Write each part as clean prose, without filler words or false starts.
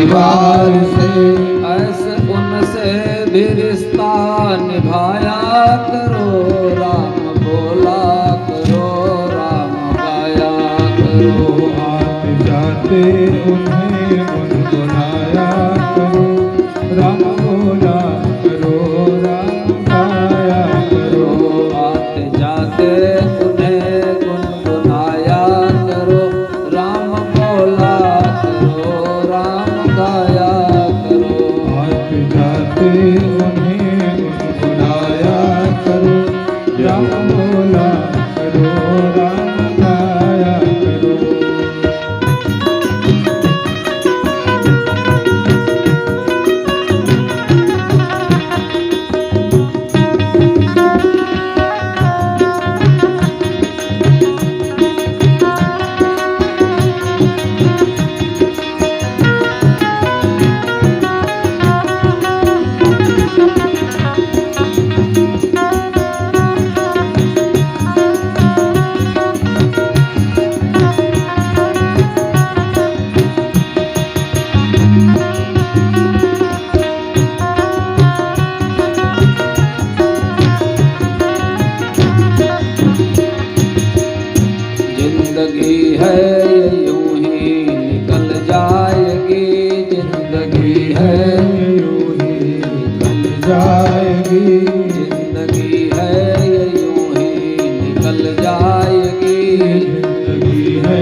परिवार से। ऐसे उनसे भी रिश्ता निभाया करो, राम बोला करो, राम गाया करो। आते जाते उन्हें गुनगुनाया करो, राम बोला करो, राम गाया करो। आते जाते उन्हें गुनगुनाया करो, राम बोला करो, राम गाया करो। आते जाते उन्हें गुनगुनाया करो, राम बोला करो, राम गाया करो। जिंदगी है ये यूं ही निकल जाएगी, जिंदगी है यूं ही निकल जाएगी, जिंदगी है ये यूं ही निकल जाएगी। जिंदगी है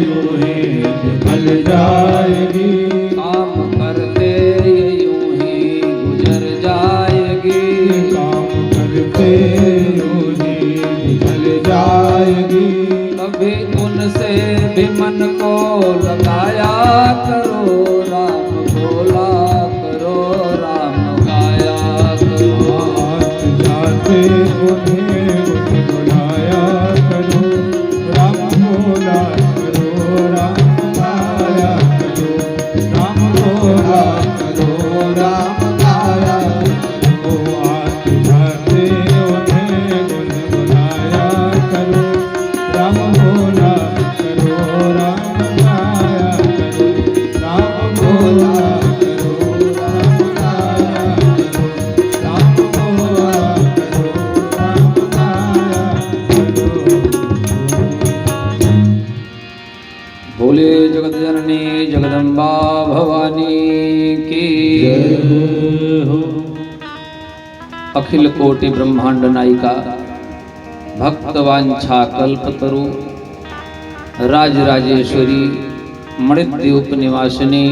यूं ही निकल जाएगी। काम करते ये यूं ही गुजर जाएगी, काम करते यूं ही निकल जाएगी। कभी उनसे भी मन को लगाया करो, राम बोला करो, राम गाया करो। आते जाते उन्हें गुनगुनाया करो, राम बोला करो, राम गाया करो। राम बोला करो, राम गाया करो। आते जाते उन्हें गुनगुनाया करो, राम बोला करो, राम गाया करो। राम बोला करो, राम गाया करो। राम बोला करो, राम गाया करो। बोले जगत जननी जगदम्बा भवानी की जय हो। अखिल कोटि ब्रह्मांड नायिका भक्तवांछा कल्पतरु राजराजेश्वरी मणिद्वीप निवासिनी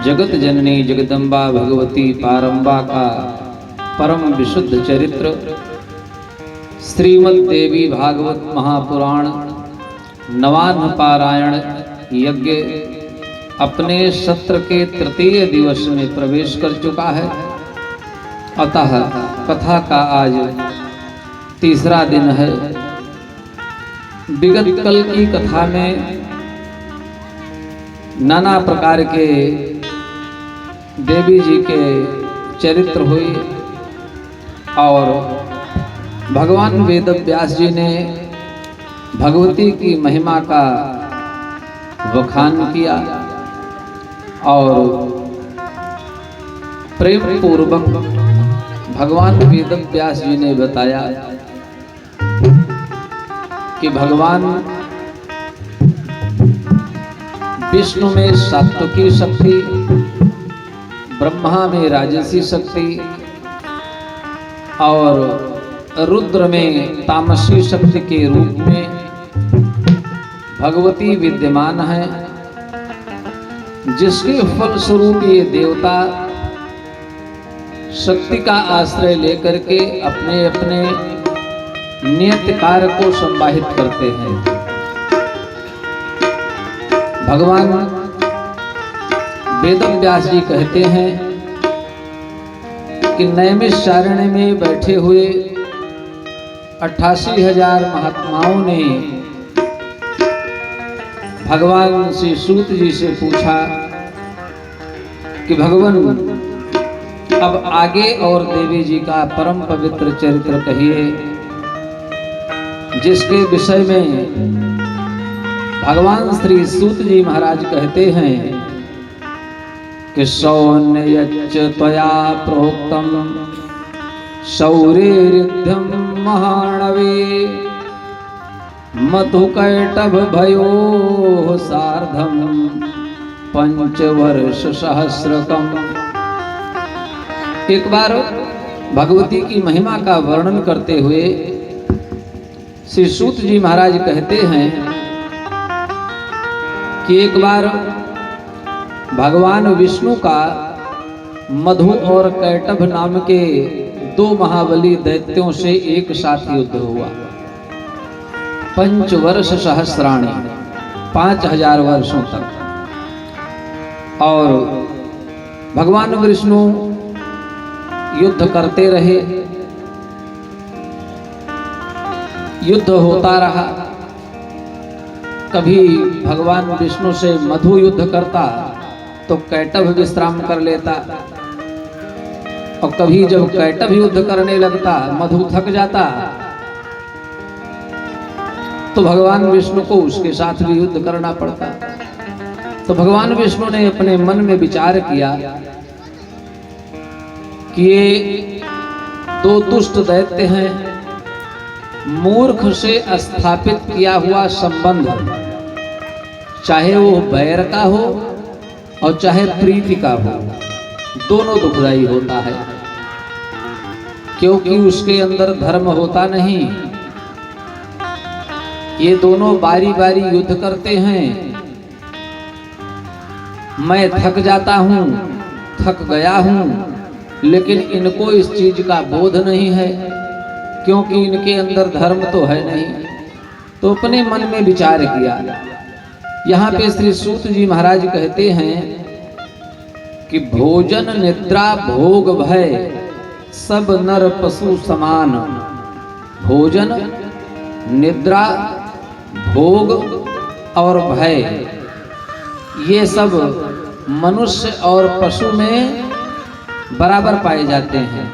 जगत जननी जगदम्बा भगवती पारंबा का परम विशुद्ध चरित्र श्रीमद् देवी भागवत महापुराण नवान्न पारायण यज्ञ अपने सत्र के तृतीय दिवस में प्रवेश कर चुका है। अतः कथा का आज तीसरा दिन है। विगत कल की कथा में नाना प्रकार के देवी जी के चरित्र हुए और भगवान वेद व्यास जी ने भगवती की महिमा का वखान किया और प्रेम पूर्वक भगवान वेद व्यास जी ने बताया कि भगवान विष्णु में सात्विकी शक्ति, ब्रह्मा में राजसी शक्ति और रुद्र में तामसी शक्ति के रूप में भगवती विद्यमान है, जिसके फलस्वरूप ये देवता शक्ति का आश्रय लेकर के अपने अपने नियत कार्य को संवाहित करते हैं। भगवान वेद व्यास जी कहते हैं कि नैमिषारण्य में बैठे हुए 88,000 महात्माओं ने भगवान श्री सूत जी से पूछा कि भगवान अब आगे और देवी जी का परम पवित्र चरित्र कहिए, जिसके विषय में भगवान श्री सूत जी महाराज कहते हैं कि सौन्ययच्च त्वया प्रोक्तम शौर्यरिद्धं महाणवे मधुकैटभ भयो सार्धम पंचवर्ष सहस्रकम। एक बार भगवती की महिमा का वर्णन करते हुए श्री सूत जी महाराज कहते हैं कि एक बार भगवान विष्णु का मधु और कैटभ नाम के दो महाबली दैत्यों से एक साथ युद्ध हुआ। पंचवर्ष सहस्राणी 5000 वर्षों तक। और भगवान विष्णु युद्ध करते रहे, युद्ध होता रहा। कभी भगवान विष्णु से मधु युद्ध करता तो कैटभ विश्राम कर लेता, और कभी जब कैटभ युद्ध करने लगता मधु थक जाता तो भगवान विष्णु को उसके साथ भी युद्ध करना पड़ता। तो भगवान विष्णु ने अपने मन में विचार किया कि ये दो दुष्ट दैत्य हैं, मूर्ख से स्थापित किया हुआ संबंध चाहे वो बैर का हो और चाहे प्रीति का हो, दोनों दुखदाई होता है, क्योंकि उसके अंदर धर्म होता नहीं। ये दोनों बारी बारी युद्ध करते हैं। मैं थक जाता हूं, थक गया हूं, लेकिन इनको इस चीज का बोध नहीं है, क्योंकि इनके अंदर धर्म तो है नहीं। तो अपने मन में विचार किया। यहाँ पे श्री सूत जी महाराज कहते हैं कि भोजन निद्रा भोग भय सब नर पशु समान। भोजन निद्रा भोग और भय ये सब मनुष्य और पशु में बराबर पाए जाते हैं।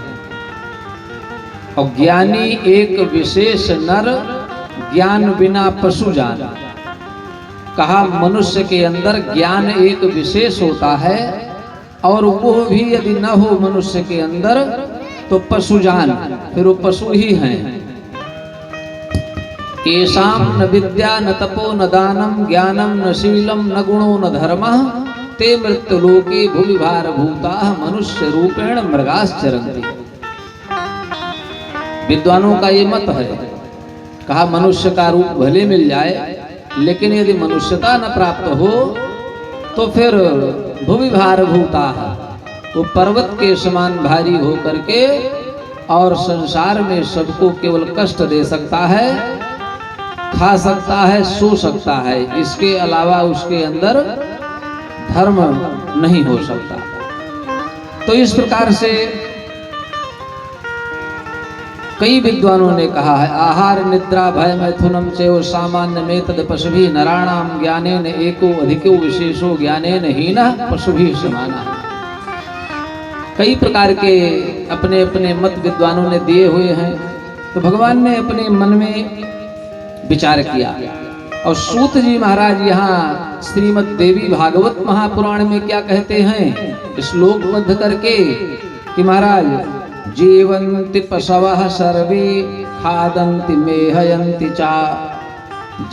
और ज्ञानी एक विशेष नर ज्ञान बिना पशु जान। कहा मनुष्य के अंदर ज्ञान एक विशेष होता है, और वो भी यदि न हो मनुष्य के अंदर तो पशु जान, फिर वो पशु ही हैं। येषां न विद्या न तपो न दानम ज्ञानम न शीलम न गुणो न धर्मः ते मृत्युलोके भुवि भारभूताः मनुष्य रूपेण मृगाश्चरन्ति। विद्वानों का ये मत है। कहा मनुष्य का रूप भले मिल जाए, लेकिन यदि मनुष्यता न प्राप्त हो तो फिर भुवि भारभूताः, वो पर्वत के समान भारी हो करके और संसार में सबको केवल कष्ट दे सकता है, खा सकता है, सो सकता है, इसके अलावा उसके अंदर धर्म नहीं हो सकता। तो इस प्रकार से कई विद्वानों ने कहा है आहार निद्रा भय मैथुनम चैव सामान्य में तद पशुभिः नराणाम ज्ञानेन एको अधिको विशेषो ज्ञानेन हीनः पशुभिः समानः। कई प्रकार के अपने अपने मत विद्वानों ने दिए हुए हैं। तो भगवान ने अपने मन में विचार किया। और सूत जी महाराज यहाँ श्रीमद् देवी भागवत महापुराण में क्या कहते हैं, श्लोकबद्ध करके कि महाराज जीवन्ति पशवः सर्वे खादन्ति मेहयन्ति चा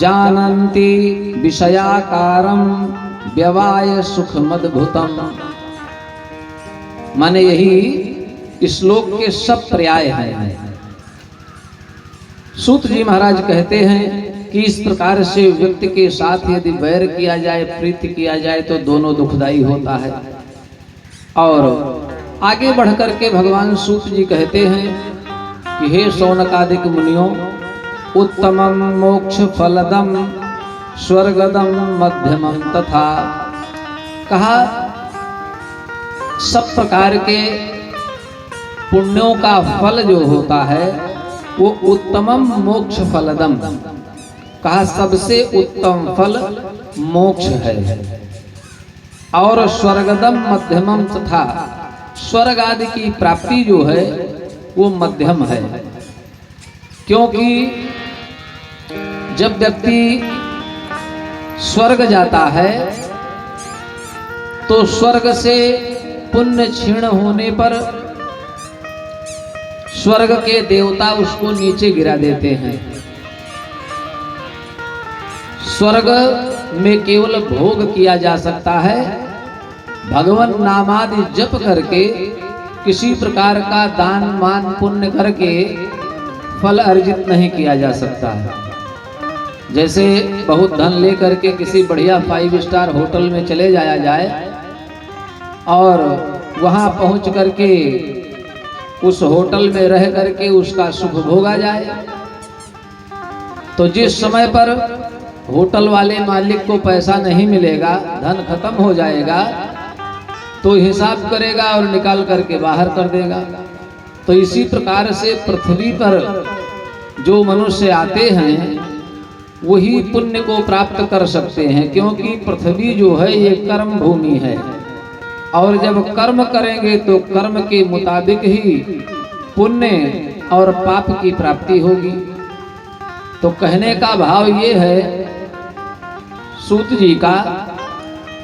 जानन्ति विषयाकारं व्यवाय सुखमद्भुतम्। माने यही श्लोक के सब पर्याय हैं। सूत जी महाराज कहते हैं कि इस प्रकार से व्यक्ति के साथ यदि वैर किया जाए, प्रीति किया जाए तो दोनों दुखदाई होता है। और आगे बढ़ करके भगवान सूत जी कहते हैं कि हे शौनकादिक मुनियों, उत्तमम मोक्ष फलदम स्वर्गदम मध्यमम तथा। कहा सब प्रकार के पुण्यों का फल जो होता है वो उत्तमम मोक्ष फलदम। कहा सबसे उत्तम फल मोक्ष है। और स्वर्गदम मध्यमम तथा स्वर्ग आदि की प्राप्ति जो है वो मध्यम है। क्योंकि जब व्यक्ति स्वर्ग जाता है तो स्वर्ग से पुण्य क्षीण होने पर स्वर्ग के देवता उसको नीचे गिरा देते हैं। स्वर्ग में केवल भोग किया जा सकता है, भगवान नामादि जप करके किसी प्रकार का दान मान पुण्य करके फल अर्जित नहीं किया जा सकता है। जैसे बहुत धन लेकर के किसी बढ़िया 5 स्टार होटल में चले जाया जाए और वहां पहुंच करके उस होटल में रह करके उसका सुख भोगा जाए, तो जिस समय पर होटल वाले मालिक को पैसा नहीं मिलेगा, धन खत्म हो जाएगा, तो हिसाब करेगा और निकाल करके बाहर कर देगा। तो इसी प्रकार से पृथ्वी पर जो मनुष्य आते हैं वही पुण्य को प्राप्त कर सकते हैं, क्योंकि पृथ्वी जो है ये कर्म भूमि है और जब कर्म करेंगे तो कर्म के मुताबिक ही पुण्य और पाप की प्राप्ति होगी। तो कहने का भाव ये है सूत जी का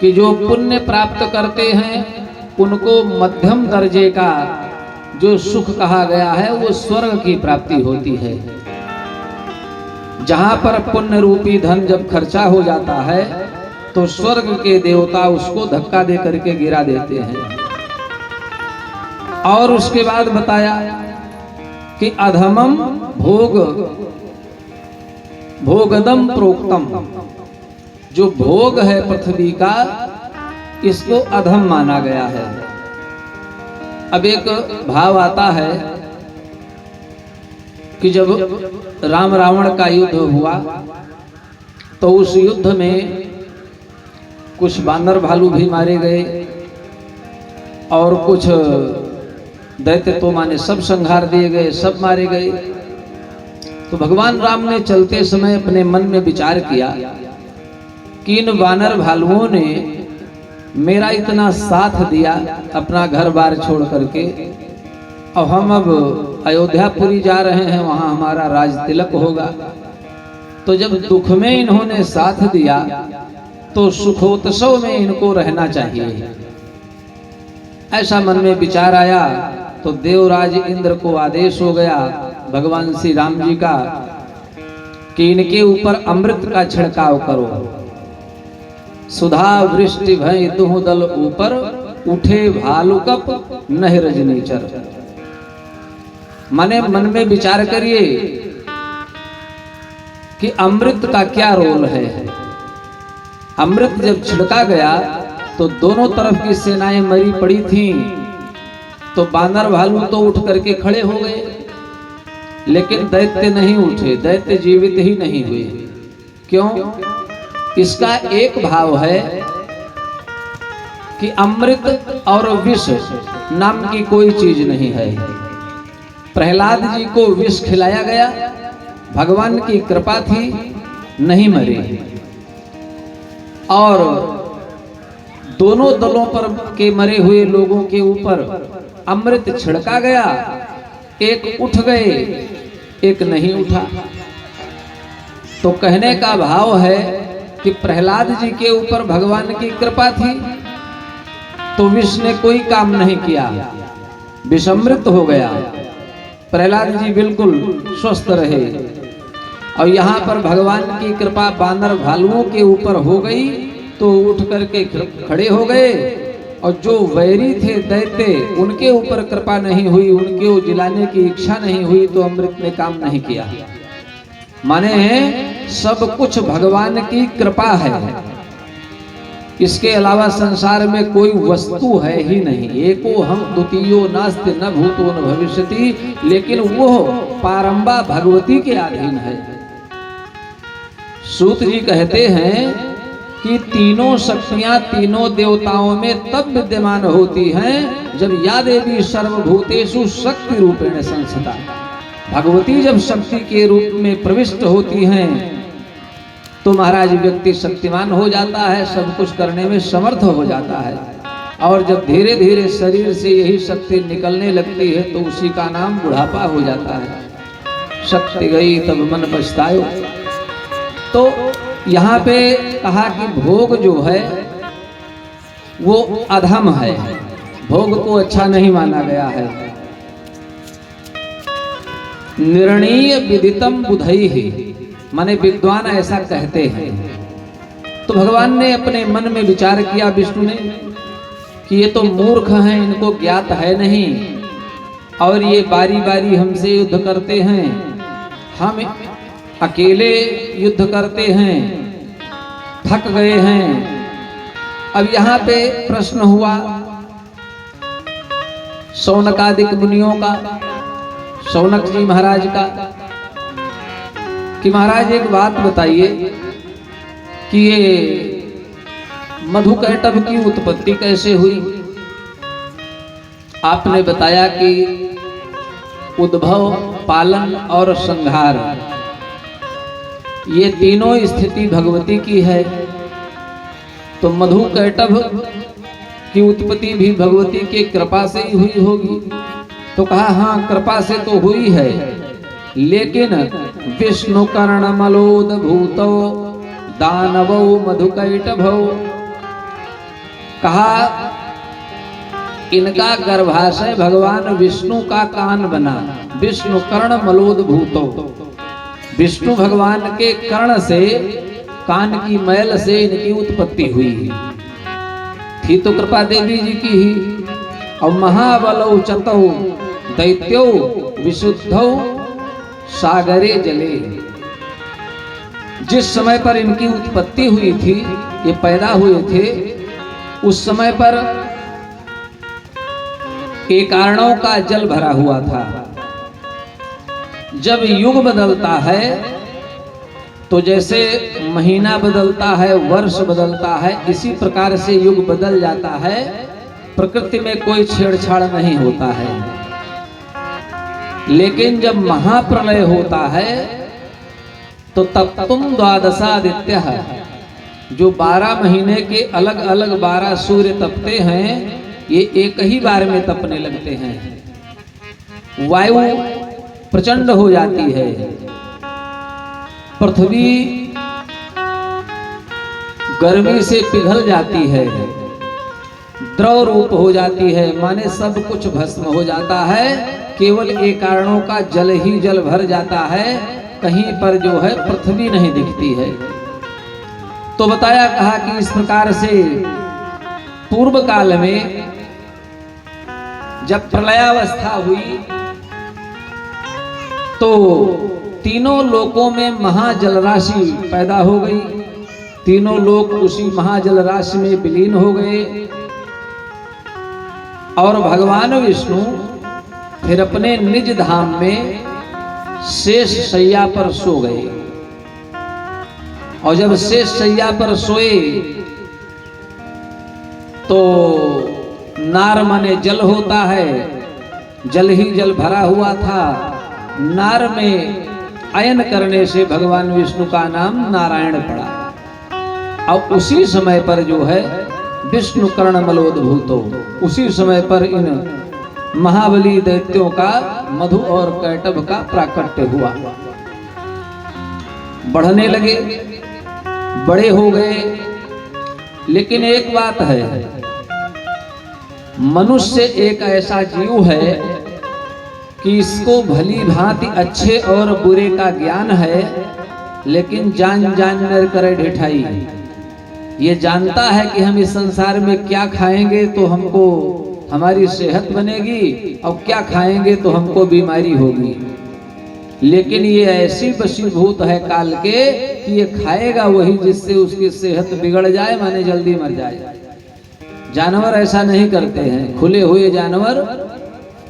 कि जो पुण्य प्राप्त करते हैं उनको मध्यम दर्जे का जो सुख कहा गया है वो स्वर्ग की प्राप्ति होती है। जहां पर पुण्य रूपी धन जब खर्चा हो जाता है तो स्वर्ग के देवता उसको धक्का दे करके गिरा देते हैं। और उसके बाद बताया कि अधमम भोगदम प्रोक्तम, जो भोग है पृथ्वी का इसको अधम माना गया है। अब एक भाव आता है कि जब राम रावण का युद्ध हुआ तो उस युद्ध में कुछ बानर भालू भी मारे गए और कुछ दैत्य तो माने सब संहार दिए गए, सब मारे गए। तो भगवान राम ने चलते समय अपने मन में विचार किया कि इन वानर भालुओं ने मेरा इतना साथ दिया अपना घर बार छोड़ करके, और हम अब अयोध्यापुरी जा रहे हैं, वहां हमारा राज तिलक होगा। तो जब दुख में इन्होंने साथ दिया तो सुखोत्सव में इनको रहना चाहिए। ऐसा मन में विचार आया तो देवराज इंद्र को आदेश हो गया भगवान श्री राम जी का कि इनके ऊपर अमृत का छिड़काव करो। सुधा वृष्टि भय दुह दल ऊपर, उठे भालू कप नह रजनीचर। माने मन में विचार करिए कि अमृत का क्या रोल है। अमृत जब छिड़का गया तो दोनों तरफ की सेनाएं मरी पड़ी थीं, तो बानर भालू तो उठ करके खड़े हो गए, लेकिन दैत्य नहीं उठे, दैत्य जीवित ही नहीं हुए। क्यों? इसका एक भाव है कि अमृत और विष नाम की कोई चीज नहीं है। प्रहलाद जी को विष खिलाया गया, भगवान की कृपा थी, नहीं मरे। और दोनों दलों पर के मरे हुए लोगों के ऊपर अमृत छिड़का गया, एक उठ गए, एक नहीं उठा। तो कहने का भाव है कि प्रहलाद जी के ऊपर भगवान की कृपा थी तो विष ने कोई काम नहीं किया, विषमृत हो गया, प्रहलाद जी बिल्कुल स्वस्थ रहे। और यहाँ पर भगवान की कृपा बानर भालुओं के ऊपर हो गई तो उठ करके खड़े हो गए, और जो वैरी थे दैत्य उनके ऊपर कृपा नहीं हुई, उनके जिलाने की इच्छा नहीं हुई, तो अमृत ने काम नहीं किया। माने सब कुछ भगवान की कृपा है, इसके अलावा संसार में कोई वस्तु है ही नहीं। एको हम द्वितीयो नास्ति न भूतो न भविष्यति, लेकिन वो पारंबा भगवती के अधीन है। सूत जी कहते हैं कि तीनों शक्तियां तीनों देवताओं में तब विद्यमान होती हैं जब या देवी सर्वभूतेषु शक्ति रूपेण संस्थिता। भगवती जब शक्ति के रूप में प्रविष्ट होती हैं तो महाराज व्यक्ति शक्तिमान हो जाता है, सब कुछ करने में समर्थ हो जाता है। और जब धीरे धीरे शरीर से यही शक्ति निकलने लगती है तो उसी का नाम बुढ़ापा हो जाता है। शक्ति गई तब मन पछतायो। तो यहाँ पे कहा कि भोग जो है वो अधम है, भोग को अच्छा नहीं माना गया है। निर्णीय विदितम बुधई ही, माने विद्वान ऐसा कहते हैं। तो भगवान ने अपने मन में विचार किया, विष्णु ने, कि ये तो मूर्ख हैं, इनको ज्ञात है नहीं, और ये बारी बारी हमसे युद्ध करते हैं, हम अकेले युद्ध करते हैं, थक गए हैं। अब यहाँ पे प्रश्न हुआ शौनकादिक मुनियों का, शौनक जी महाराज का, कि महाराज एक बात बताइए कि ये मधुकैटभ की उत्पत्ति कैसे हुई। आपने बताया कि उद्भव, पालन और संहार, ये तीनों स्थिति भगवती की है। तो मधुकैटभ की उत्पत्ति भी भगवती की कृपा से ही हुई होगी। तो कहा हाँ, कृपा से तो हुई है, लेकिन विष्णु कर्ण मलोद भूतो दानवो मधुकैटभो, कहा इनका गर्भाशय भगवान विष्णु का कान बना। विष्णु कर्ण मलोद भूतो, विष्णु भगवान के कर्ण से, कान की मैल से इनकी उत्पत्ति हुई थी। तो कृपा देवी जी की ही। और महाबलौ चतौ दैत्यो विशुद्धौ सागरे जले, जिस समय पर इनकी उत्पत्ति हुई थी, ये पैदा हुए थे, उस समय पर एकारणों का जल भरा हुआ था। जब युग बदलता है तो जैसे महीना बदलता है, वर्ष बदलता है, इसी प्रकार से युग बदल जाता है। प्रकृति में कोई छेड़छाड़ नहीं होता है। लेकिन जब महाप्रलय होता है तो तब तुम द्वादशादित्य, जो 12 महीने के अलग अलग 12 सूर्य तपते हैं, ये एक ही बार में तपने लगते हैं। वायु प्रचंड हो जाती है, पृथ्वी गर्मी से पिघल जाती है, द्रव रूप हो जाती है, माने सब कुछ भस्म हो जाता है। केवल एक कारणों का जल ही जल भर जाता है, कहीं पर जो है पृथ्वी नहीं दिखती है। तो बताया, कहा कि इस प्रकार से पूर्व काल में जब प्रलयावस्था हुई तो तीनों लोकों में महाजल राशि पैदा हो गई। तीनों लोक उसी महाजल राशि में विलीन हो गए और भगवान विष्णु फिर अपने निज धाम में शेष शैया पर सो गए। और जब शेष शैया पर सोए तो नार माने जल होता है, जल ही जल भरा हुआ था। नार में अयन करने से भगवान विष्णु का नाम नारायण पड़ा। और उसी समय पर जो है विष्णु कर्ण मलोद्भूतो, उसी समय पर इन महाबली दैत्यों का मधु और कैटभ का प्राकट्य हुआ। बढ़ने लगे, बड़े हो गए। लेकिन एक बात है, मनुष्य एक ऐसा जीव है कि इसको भली भांति अच्छे और बुरे का ज्ञान है, लेकिन जान जान नर करे ढिठाई। ये जानता है कि हम इस संसार में क्या खाएंगे तो हमको हमारी सेहत बनेगी, और क्या खाएंगे तो हमको बीमारी होगी। लेकिन ये ऐसी वशीभूत है काल के कि ये खाएगा वही जिससे उसकी सेहत बिगड़ जाए, माने जल्दी मर जाए। जानवर ऐसा नहीं करते हैं। खुले हुए जानवर,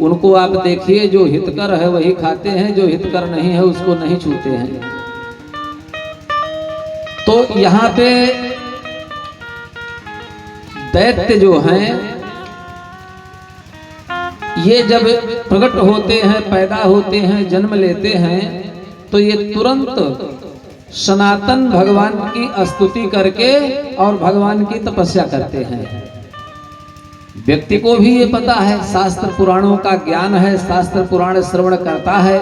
उनको आप देखिए, जो हितकर है वही खाते हैं, जो हितकर नहीं है उसको नहीं छूते हैं। तो यहाँ पे दैत्य जो हैं, ये जब प्रकट होते हैं, पैदा होते हैं, जन्म लेते हैं, तो ये तुरंत सनातन भगवान की स्तुति करके और भगवान की तपस्या करते हैं। व्यक्ति को भी ये पता है, शास्त्र पुराणों का ज्ञान है, शास्त्र पुराण श्रवण करता है।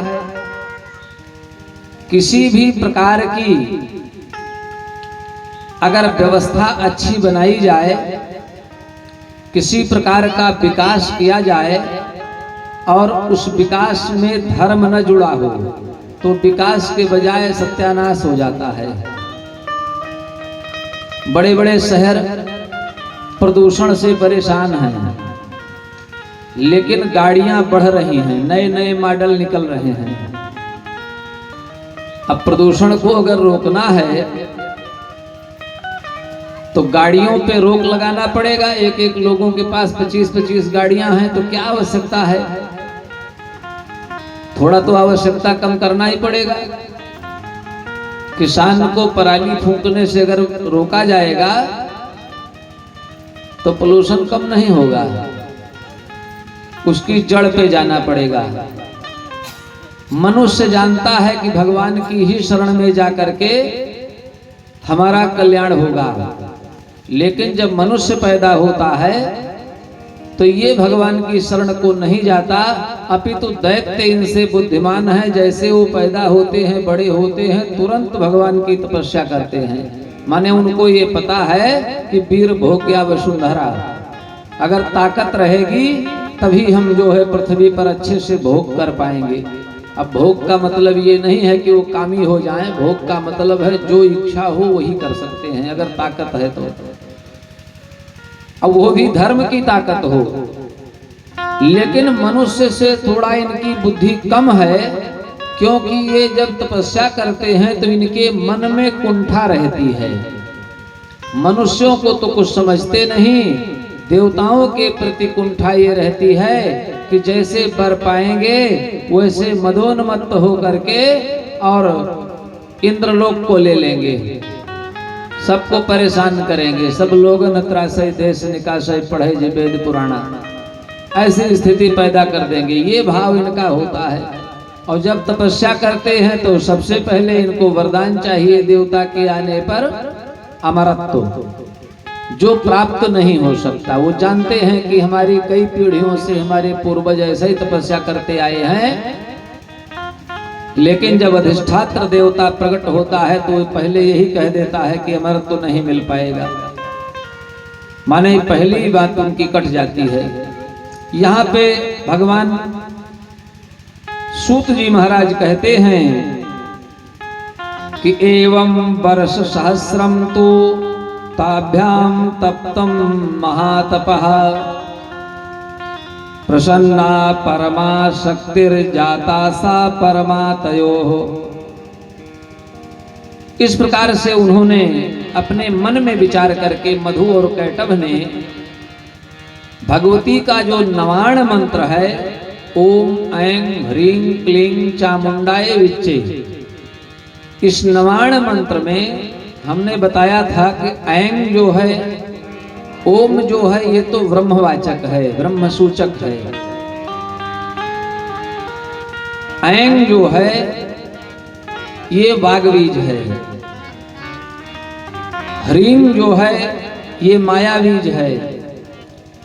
किसी भी प्रकार की अगर व्यवस्था अच्छी बनाई जाए किसी प्रकार का विकास किया जाए और उस विकास में धर्म न जुड़ा हो तो विकास के बजाय सत्यानाश हो जाता है। बड़े बड़े शहर प्रदूषण से परेशान हैं, लेकिन गाड़ियां बढ़ रही हैं, नए नए मॉडल निकल रहे हैं। अब प्रदूषण को अगर रोकना है तो गाड़ियों पे रोक लगाना पड़ेगा। एक एक लोगों के पास 25-25 गाड़ियां हैं तो क्या आवश्यकता है? थोड़ा तो आवश्यकता कम करना ही पड़ेगा। किसान को पराली फूंकने से अगर रोका जाएगा तो पोल्यूशन कम नहीं होगा, उसकी जड़ पे जाना पड़ेगा। मनुष्य जानता है कि भगवान की ही शरण में जाकर के हमारा कल्याण होगा, लेकिन जब मनुष्य पैदा होता है तो ये भगवान की शरण को नहीं जाता, अपितु दैत्य इनसे बुद्धिमान है। जैसे वो पैदा होते हैं, बड़े होते हैं, तुरंत भगवान की तपस्या करते हैं। माने उनको ये पता है कि वीर भोग्या वसुंधरा, अगर ताकत रहेगी तभी हम जो है पृथ्वी पर अच्छे से भोग कर पाएंगे। अब भोग का मतलब ये नहीं है कि वो कामी हो जाएं, भोग का मतलब है जो इच्छा हो वही कर सकते हैं अगर ताकत है तो। अब वो भी धर्म की ताकत हो, लेकिन मनुष्य से थोड़ा इनकी बुद्धि कम है, क्योंकि ये जब तपस्या करते हैं तो इनके मन में कुंठा रहती है। मनुष्यों को तो कुछ समझते नहीं, देवताओं के प्रति कुंठा ये रहती है कि जैसे बर पाएंगे वैसे मदोन्मत्त हो करके और इंद्रलोक को ले लेंगे, सबको परेशान करेंगे। सब लोग नत्राशय देश निकाशय पढ़े जे वेद पुराणा, ऐसी स्थिति पैदा कर देंगे। ये भाव इनका होता है। और जब तपस्या करते हैं तो सबसे पहले इनको वरदान चाहिए देवता के आने पर अमरत्व, जो प्राप्त नहीं हो सकता। वो जानते हैं कि हमारी कई पीढ़ियों से हमारे पूर्वज ऐसे ही तपस्या करते आए हैं, लेकिन जब अधिष्ठात्र देवता प्रकट होता है तो पहले यही कह देता है कि अमरत्व नहीं मिल पाएगा। माने पहली बात उनकी कट जाती है। यहाँ पे भगवान सूत जी महाराज कहते हैं कि एवं वर्ष सहस्रम तो ताभ्याम तप्तम महातपः प्रसन्ना परमा शक्तिर्जाता सा परमातयोः। इस प्रकार से उन्होंने अपने मन में विचार करके मधु और कैटभ ने भगवती का जो नवाण मंत्र है, ओम ऐं ह्रीं क्लीं चामुंडाय विच्चे, इस नवाण मंत्र में हमने बताया था कि ऐं जो है, ओम जो है, ये तो ब्रह्मवाचक है, ब्रह्म सूचक है। ऐं जो है ये वाग्बीज है। ह्रीं जो है ये मायाबीज है।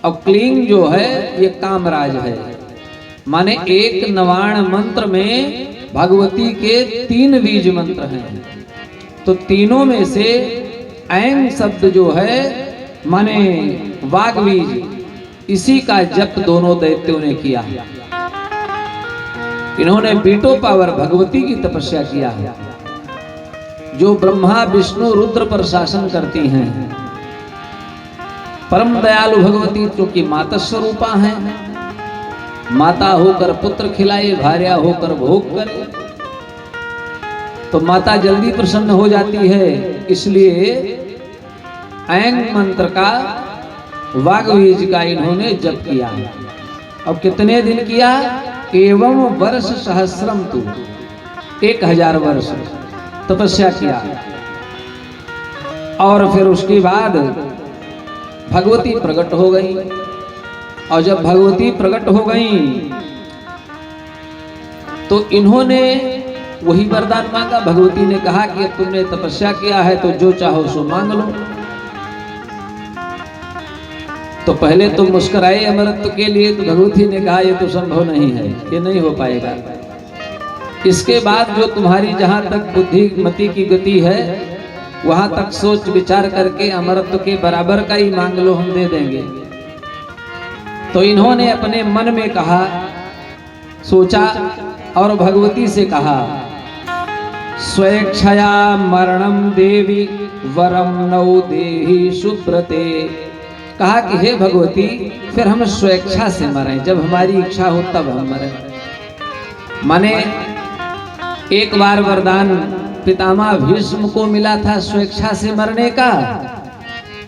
और क्लीं जो है ये कामराज है। माने एक नवाण मंत्र में भगवती के 3 बीज मंत्र हैं, तो तीनों में से ऐं शब्द जो है माने वाग्बीज, इसी का जप दोनों दैत्यों ने किया। इन्होंने बीटो पावर भगवती की तपस्या किया है, जो ब्रह्मा विष्णु रुद्र पर शासन करती हैं। परम दयालु भगवती क्योंकि माता स्वरूपा हैं, माता होकर पुत्र खिलाए, भार्या होकर भोग करे, तो माता जल्दी प्रसन्न हो जाती है। इसलिए ऐं मंत्र का वाग्बीज का इन्होंने जप किया। और कितने दिन किया? एवं वर्ष सहस्रम तु, 1000 वर्ष तपस्या किया। और फिर उसके बाद भगवती प्रकट हो गई। और जब भगवती प्रकट हो गई तो इन्होंने वही वरदान मांगा। भगवती ने कहा कि अब तुमने तपस्या किया है तो जो चाहो सो मांग लो। तो पहले तुम मुस्कुराए अमरत्व के लिए, तो भगवती ने कहा ये तो संभव नहीं है, ये नहीं हो पाएगा। इसके बाद जो तुम्हारी जहां तक बुद्धि मति की गति है वहां तक सोच विचार करके अमरत्व के बराबर का ही मांग लो, हम दे देंगे। तो इन्होंने अपने मन में कहा, सोचा और भगवती से कहा, स्वेच्छया मरणम देवी वरम नौ देहि सुब्रते। कहा कि हे भगवती, फिर हम स्वेच्छा से मरें, जब हमारी इच्छा हो तब हम मरें। माने एक बार वरदान पितामह भीष्म को मिला था स्वेच्छा से मरने का,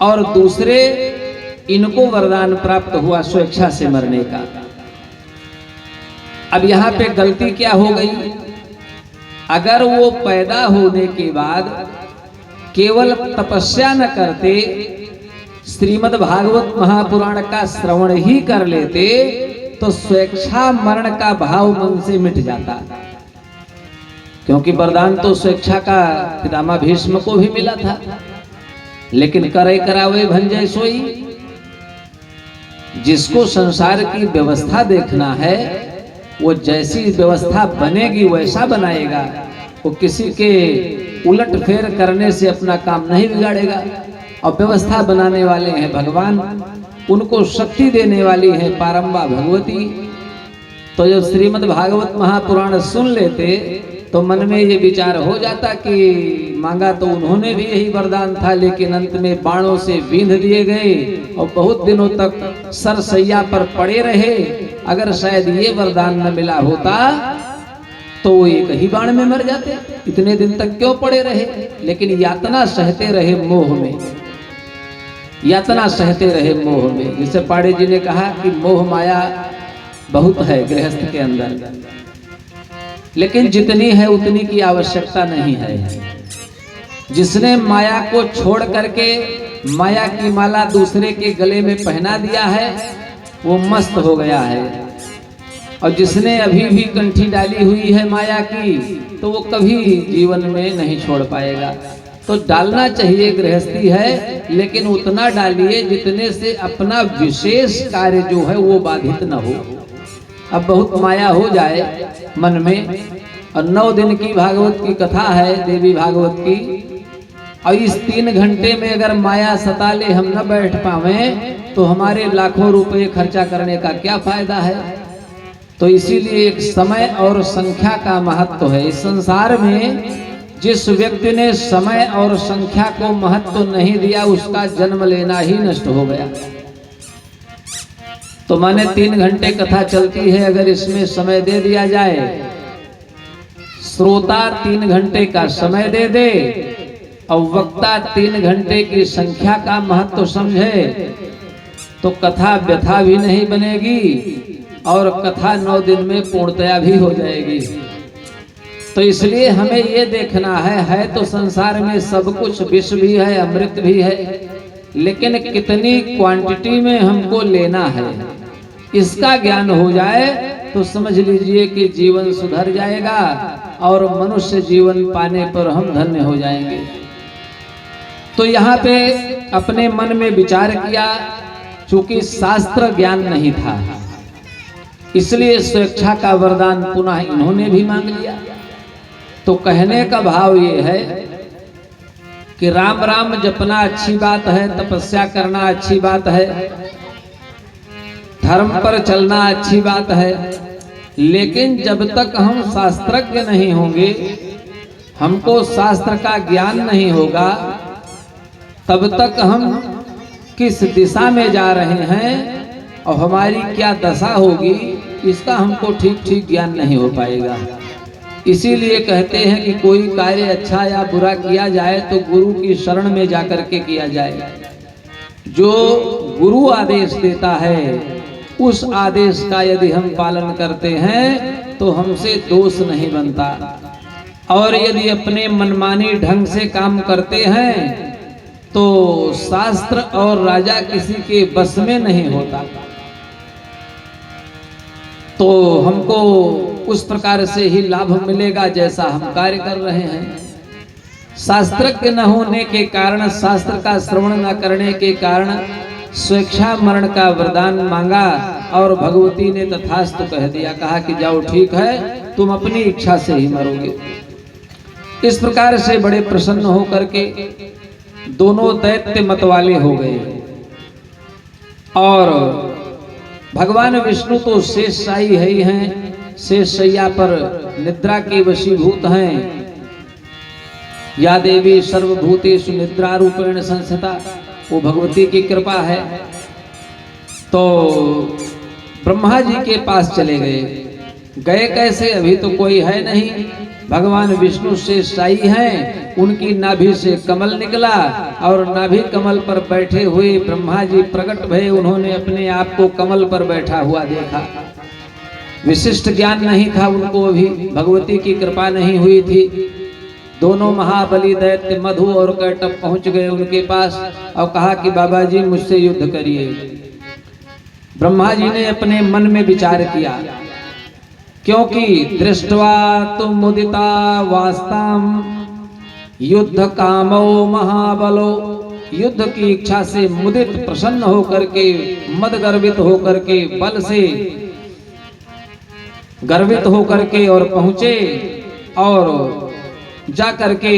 और दूसरे इनको वरदान प्राप्त हुआ स्वेच्छा से मरने का। अब यहां पे गलती क्या हो गई? अगर वो पैदा होने के बाद केवल तपस्या न करते, श्रीमद् भागवत महापुराण का श्रवण ही कर लेते, तो स्वेच्छा मरण का भाव मन से मिट जाता। क्योंकि वरदान तो स्वेच्छा का पितामह भीष्म को भी मिला था, लेकिन करे करावे भंजय सोई। जिसको संसार की व्यवस्था देखना है, वो जैसी व्यवस्था बनेगी वैसा बनाएगा। वो किसी के उलट फेर करने से अपना काम नहीं बिगाड़ेगा। और व्यवस्था बनाने वाले हैं भगवान, उनको शक्ति देने वाली है पारंबा भगवती। तो जब श्रीमद् भागवत महापुराण सुन लेते तो मन में ये विचार हो जाता कि मांगा तो उन्होंने भी यही वरदान था, लेकिन अंत में बाणों से बींध दिए गए और बहुत दिनों तक सरसैया पर पड़े रहे। अगर शायद ये वरदान न मिला होता तो वो एक ही बाण में मर जाते। इतने दिन तक क्यों पड़े रहे? लेकिन यातना सहते रहे मोह में, यातना सहते रहे मोह में। जिसे पाड़े जी ने कहा कि मोह माया बहुत है गृहस्थ के अंदर, लेकिन जितनी है उतनी की आवश्यकता नहीं है। जिसने माया को छोड़ करके माया की माला दूसरे के गले में पहना दिया है, वो मस्त हो गया है। और जिसने अभी भी कंठी डाली हुई है माया की, तो वो कभी जीवन में नहीं छोड़ पाएगा। तो डालना चाहिए, गृहस्थी है, लेकिन उतना डालिए जितने से अपना विशेष कार्य जो है वो बाधित न हो। अब बहुत माया हो जाए मन में, और 9 दिन की भागवत की कथा है देवी भागवत की, और इस 3 घंटे में अगर माया सता ले, हम न बैठ पावे, तो हमारे लाखों रुपए खर्चा करने का क्या फायदा है? तो इसीलिए एक समय और संख्या का महत्व है। इस संसार में जिस व्यक्ति ने समय और संख्या को महत्व नहीं दिया, उसका जन्म लेना ही नष्ट हो गया। तो माने 3 घंटे कथा चलती है, अगर इसमें समय दे दिया जाए, श्रोता 3 घंटे का समय दे दे और वक्ता 3 घंटे की संख्या का महत्व समझे, तो कथा व्यथा भी नहीं बनेगी और कथा 9 दिन में पूर्णतया भी हो जाएगी। तो इसलिए हमें ये देखना है तो संसार में सब कुछ, विष भी है, अमृत भी है, लेकिन कितनी क्वांटिटी में हमको लेना है, इसका ज्ञान हो जाए तो समझ लीजिए कि जीवन सुधर जाएगा और मनुष्य जीवन पाने पर हम धन्य हो जाएंगे। तो यहाँ पे अपने मन में विचार किया, चूंकि शास्त्र ज्ञान नहीं था, इसलिए स्वेच्छा का वरदान पुनः इन्होंने भी मांग लिया। तो कहने का भाव ये है कि राम राम जपना अच्छी बात है, तपस्या करना अच्छी बात है, धर्म पर चलना अच्छी बात है, लेकिन जब तक हम शास्त्रज्ञ नहीं होंगे, हमको शास्त्र का ज्ञान नहीं होगा, तब तक हम किस दिशा में जा रहे हैं और हमारी क्या दशा होगी, इसका हमको ठीक ठीक ज्ञान नहीं हो पाएगा। इसीलिए कहते हैं कि कोई कार्य अच्छा या बुरा किया जाए तो गुरु की शरण में जाकर के किया जाए। जो गुरु आदेश देता है उस आदेश का यदि हम पालन करते हैं तो हमसे दोष नहीं बनता, और यदि अपने मनमानी ढंग से काम करते हैं तो शास्त्र और राजा किसी के बस में नहीं होता। तो हमको उस प्रकार से ही लाभ मिलेगा जैसा हम कार्य कर रहे हैं। शास्त्रज्ञ न होने के कारण, शास्त्र का श्रवण न करने के कारण स्वेच्छा मरण का वरदान मांगा और भगवती ने तथास्तु कह दिया। कहा कि जाओ ठीक है, तुम अपनी इच्छा से ही मरोगे। इस प्रकार से बड़े प्रसन्न होकर के दोनों दैत्य मतवाले हो गए और भगवान विष्णु तो शेषशायी है ही हैं, शेषशैया पर निद्रा के वशीभूत हैं। या देवी सर्वभूतेषु निद्रा रूपेण संस्थिता, वो भगवती की कृपा है। तो ब्रह्मा जी के पास चले गए कैसे, अभी तो कोई है नहीं, भगवान विष्णु शेषशायी हैं, उनकी नाभि से कमल निकला और नाभि कमल पर बैठे हुए ब्रह्मा जी प्रकट भये। उन्होंने अपने आप को कमल पर बैठा हुआ देखा। विशिष्ट ज्ञान नहीं था उनको, अभी भगवती की कृपा नहीं हुई थी। दोनों महाबली दैत्य मधु और कैटभ पहुंच गए उनके पास और कहा कि बाबा जी मुझसे युद्ध करिए। ब्रह्मा जी ने अपने मन में विचार किया, क्योंकि दृष्टवा तुम मुदिता वास्ताम युद्ध कामो महाबलो, युद्ध की इच्छा से मुदित प्रसन्न होकर के, मद गर्वित होकर के, बल से गर्वित होकर के और पहुंचे और जा करके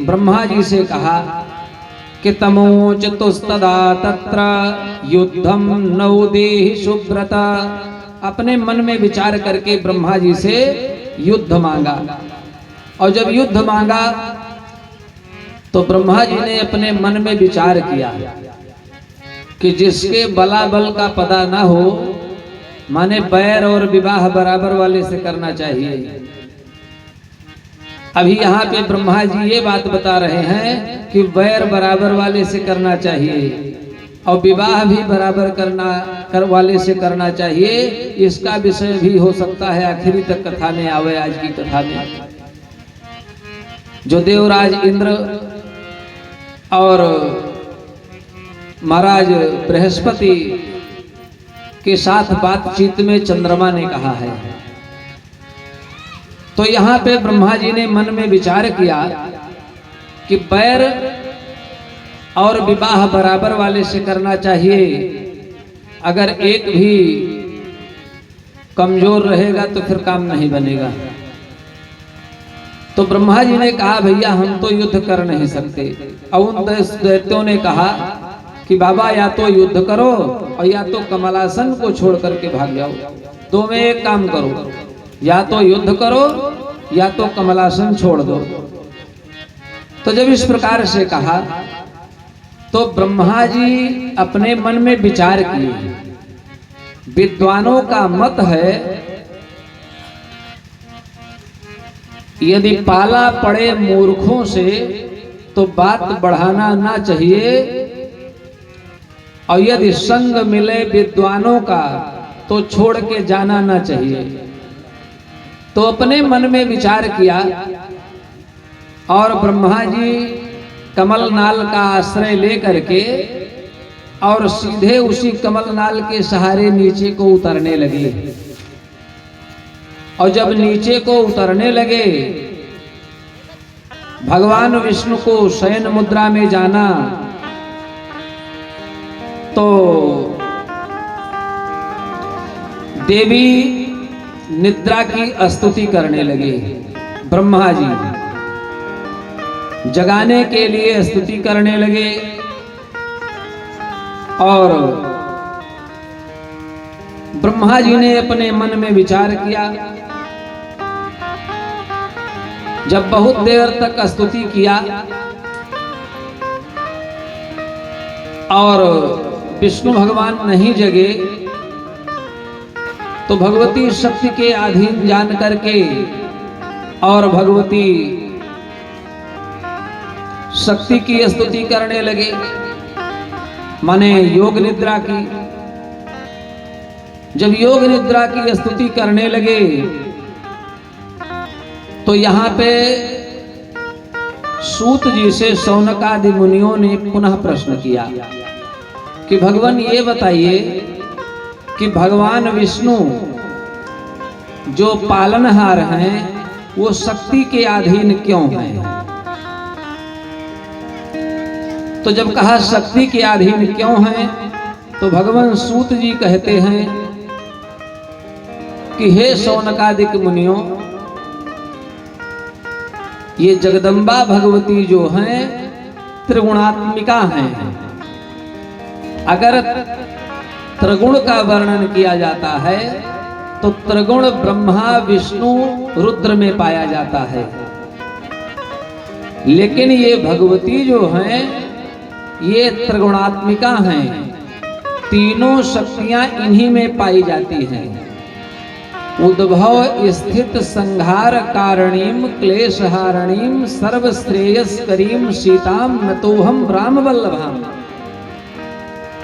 ब्रह्मा जी से कहा कि तमोचतुस्तदा तत्र युद्धम नौ देहि सुब्रता। अपने मन में विचार करके ब्रह्मा जी से युद्ध मांगा। और जब युद्ध मांगा तो ब्रह्मा जी ने अपने मन में विचार किया कि जिसके बलाबल का पता ना हो, माने बैर और विवाह बराबर वाले से करना चाहिए। अभी यहाँ पे ब्रह्मा जी ये बात बता रहे हैं कि बैर बराबर वाले से करना चाहिए और विवाह भी बराबर वाले से करना चाहिए। इसका विषय भी हो सकता है आखिरी तक कथा में आवे। आज की कथा में जो देवराज इंद्र और महाराज बृहस्पति के साथ बातचीत में चंद्रमा ने कहा है, तो यहाँ पे ब्रह्मा जी ने मन में विचार किया कि बैर और विवाह बराबर वाले से करना चाहिए। अगर एक भी कमजोर रहेगा तो फिर काम नहीं बनेगा। तो ब्रह्मा जी ने कहा भैया हम तो युद्ध कर नहीं सकते। और उन दैत्यों ने कहा कि बाबा या तो युद्ध करो और या तो कमलासन को छोड़ करके भाग जाओ। दो में एक काम करो, या तो युद्ध करो या तो कमलासन छोड़ दो। तो जब इस प्रकार से कहा तो ब्रह्मा जी अपने मन में विचार किए। विद्वानों का मत है यदि पाला पड़े मूर्खों से तो बात बढ़ाना ना चाहिए, और यदि संग मिले विद्वानों का तो छोड़ के जाना ना चाहिए। तो अपने मन में विचार किया और ब्रह्मा जी कमल नाल का आश्रय लेकर के और सीधे उसी कमल नाल के सहारे नीचे को उतरने लगे। और जब नीचे को उतरने लगे, भगवान विष्णु को शयन मुद्रा में जाना तो देवी निद्रा की स्तुति करने लगे। ब्रह्मा जी जगाने के लिए स्तुति करने लगे और ब्रह्मा जी ने अपने मन में विचार किया। जब बहुत देर तक स्तुति किया और विष्णु भगवान नहीं जगे, तो भगवती शक्ति के अधीन जान करके और भगवती शक्ति की स्तुति करने लगे, माने योग निद्रा की। जब योग निद्रा की स्तुति करने लगे तो यहाँ पे सूत जी से शौनकादि मुनियों ने पुनः प्रश्न किया कि भगवान ये बताइए कि भगवान विष्णु जो पालनहार हैं वो शक्ति के अधीन क्यों हैं। तो जब कहा शक्ति के अधीन क्यों हैं, तो भगवान सूत जी कहते हैं कि हे शौनकादिक मुनियों, ये जगदम्बा भगवती जो हैं त्रिगुणात्मिका हैं। अगर त्रिगुण का वर्णन किया जाता है तो त्रिगुण ब्रह्मा विष्णु रुद्र में पाया जाता है। लेकिन ये भगवती जो हैं ये त्रिगुणात्मिका हैं, तीनों शक्तियां इन्हीं में पाई जाती हैं। उद्भव स्थित संहार कारणीम क्लेशहारणीम सर्वश्रेयस्करीम सीताम नतोहम राम वल्लभाम।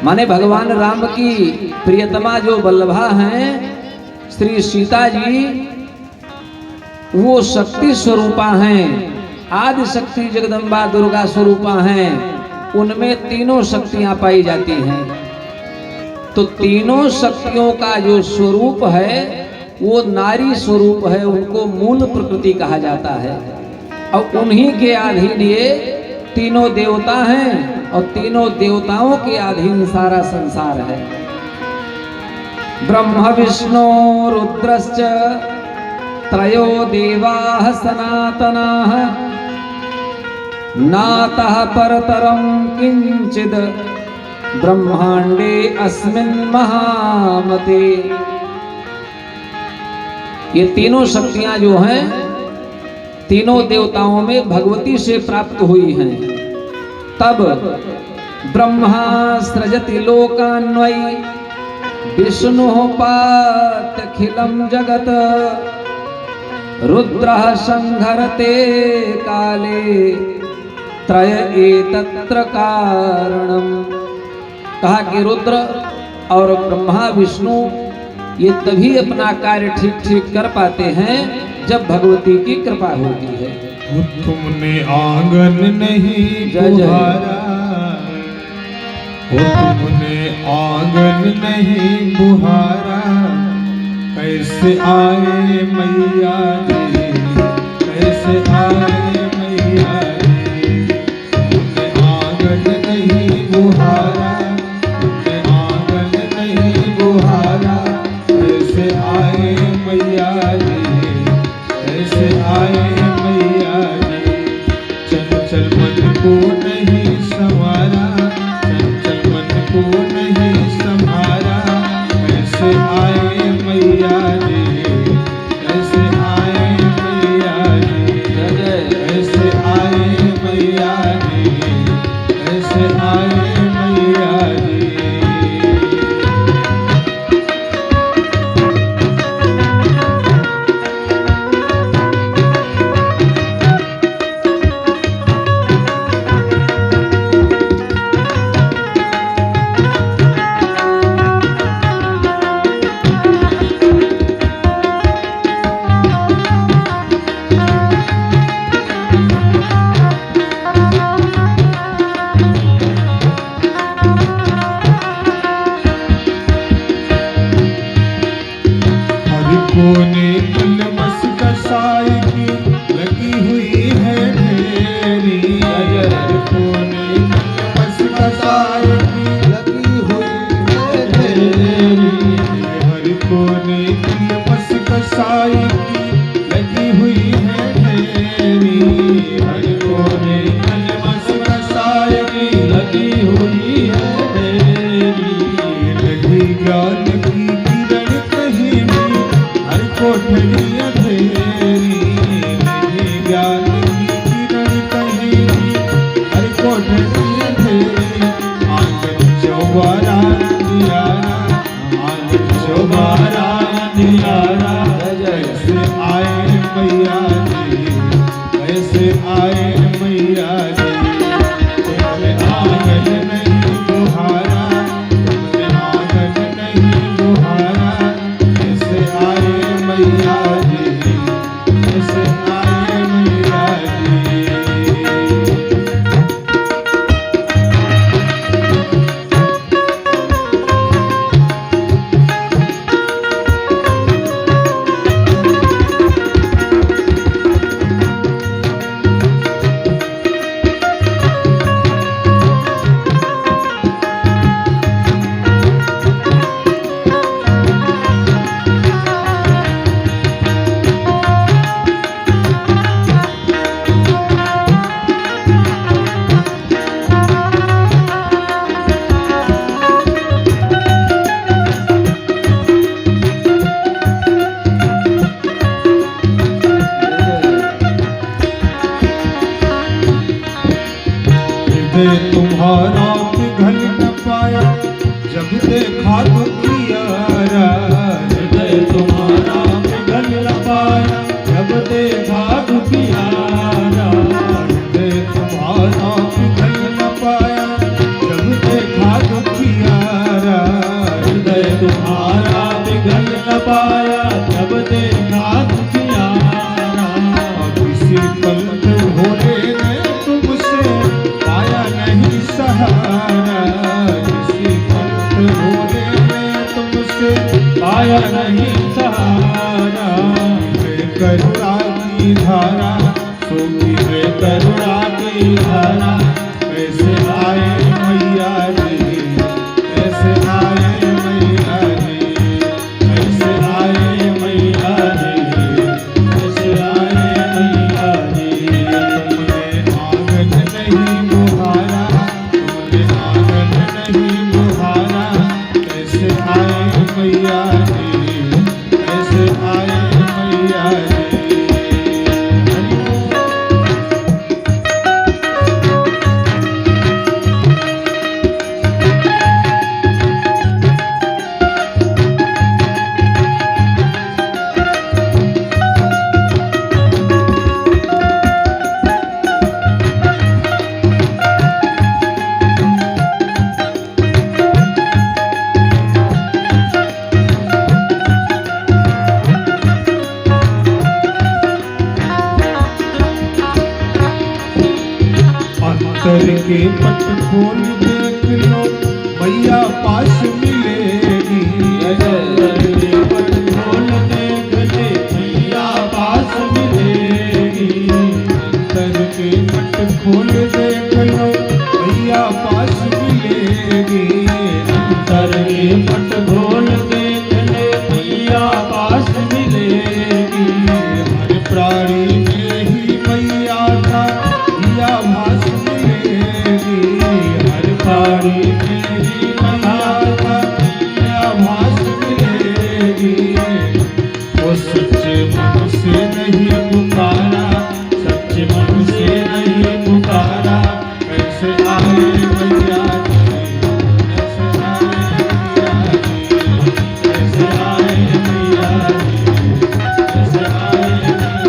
माने भगवान राम की प्रियतमा जो वल्लभा हैं श्री सीता जी, वो शक्ति स्वरूपा हैं, आदि शक्ति जगदम्बा दुर्गा स्वरूपा हैं, उनमें तीनों शक्तियां पाई जाती हैं। तो तीनों शक्तियों का जो स्वरूप है वो नारी स्वरूप है, उनको मूल प्रकृति कहा जाता है। और उन्हीं के अधीन ये तीनों देवता हैं और तीनों देवताओं के अधीन सारा संसार है। ब्रह्म विष्णु रुद्रश्च त्रयो देवाः सनातनाः नातः परतरं किंचिद ब्रह्मांडे अस्मिन् महामते। ये तीनों शक्तियां जो हैं तीनों देवताओं में भगवती से प्राप्त हुई हैं। तब ब्रह्मा सृजति लोकान्वै विष्णुः पात्यखिलं जगत रुद्रः संहरते काले त्रय एतत्र कारणम। कहा कि रुद्र और ब्रह्मा विष्णु ये तभी अपना कार्य ठीक ठीक कर पाते हैं जब भगवती की कृपा होती है। तुमने आंगन नहीं बुहारा, तुमने आंगन नहीं बुहारा, कैसे आए मैया जी, कैसे आए मैया जी। तुमने आंगन नहीं बुहारा, तुमने आंगन नहीं बुहारा, कैसे आए मैया जी, कैसे आए मैया जी। चंचल मन को नहीं संवारा, चंचल मन को नहीं संभारा, कैसे आए मैया जी, कैसे आए मैया जी, कैसे आए मैया जी, कैसे आए मैया जी। कोने कलमस कसाई की लगी हुई है ढेरी, कोने कलमस कसाई की लगी हुई है ढेरी। हर कोने कलमस कसाई की लगी हुई है ढेरी, हर कोने कलमस कसाई की लगी हुई है ढेरी। लगी ज्ञान की किरण कहीं भी हर कोठरी अंधेरी, नहीं ज्ञान की किरण कहीं भी हर कोठरी अंधेरी। आंगन चौबारा नियारा, आंगन चौबारा नियारा, कैसे आए मैया जी, कैसे आए मैया जी। तुमने आंगन नहीं बुहारा, तुमने आंगन नहीं बुहारा, कैसे आए मैया जी, कैसे आए मैया जी। तुम्हारा बिगड़ न पाया जब देखा दुखियारा। किसी पंथ भोले ने तुमसे पाया नहीं सहारा। किसी पंथ भोले ने तुमसे पाया नहीं सहारा। है करुणा की धारा सूखी है करुणा की धारा। कैसे आए मैया रे, कैसे आए मैया रे, कैसे आए मैया रे, कैसे आए मैया रे। तुमने आंगन नहीं बुहारा, तुमने आंगन नहीं बुहारा। कैसे आए मैया रे, कैसे आए मैया रे। अंतर के पट खोल देख लो मैया पास मिलेगी। अंतर के पट खोल देख ले मैया पास मिलेगी। अंतर के पट खोल देख लो मैया पास मिलेगी। अंतर के पट खोल देख ले मैया पास मिलेगी। हर प्राणी में ही मैया का दिया भास मिलेगी। हर प्राणी में ही मैया का दिया भास मिलेगी। वो सच्चे मन से नहीं पुकारा, सच्चे मन से नहीं पुकारा। कैसे आए मैया रे, कैसे आए मैया रे, कैसे आए मैया रे, कैसे आए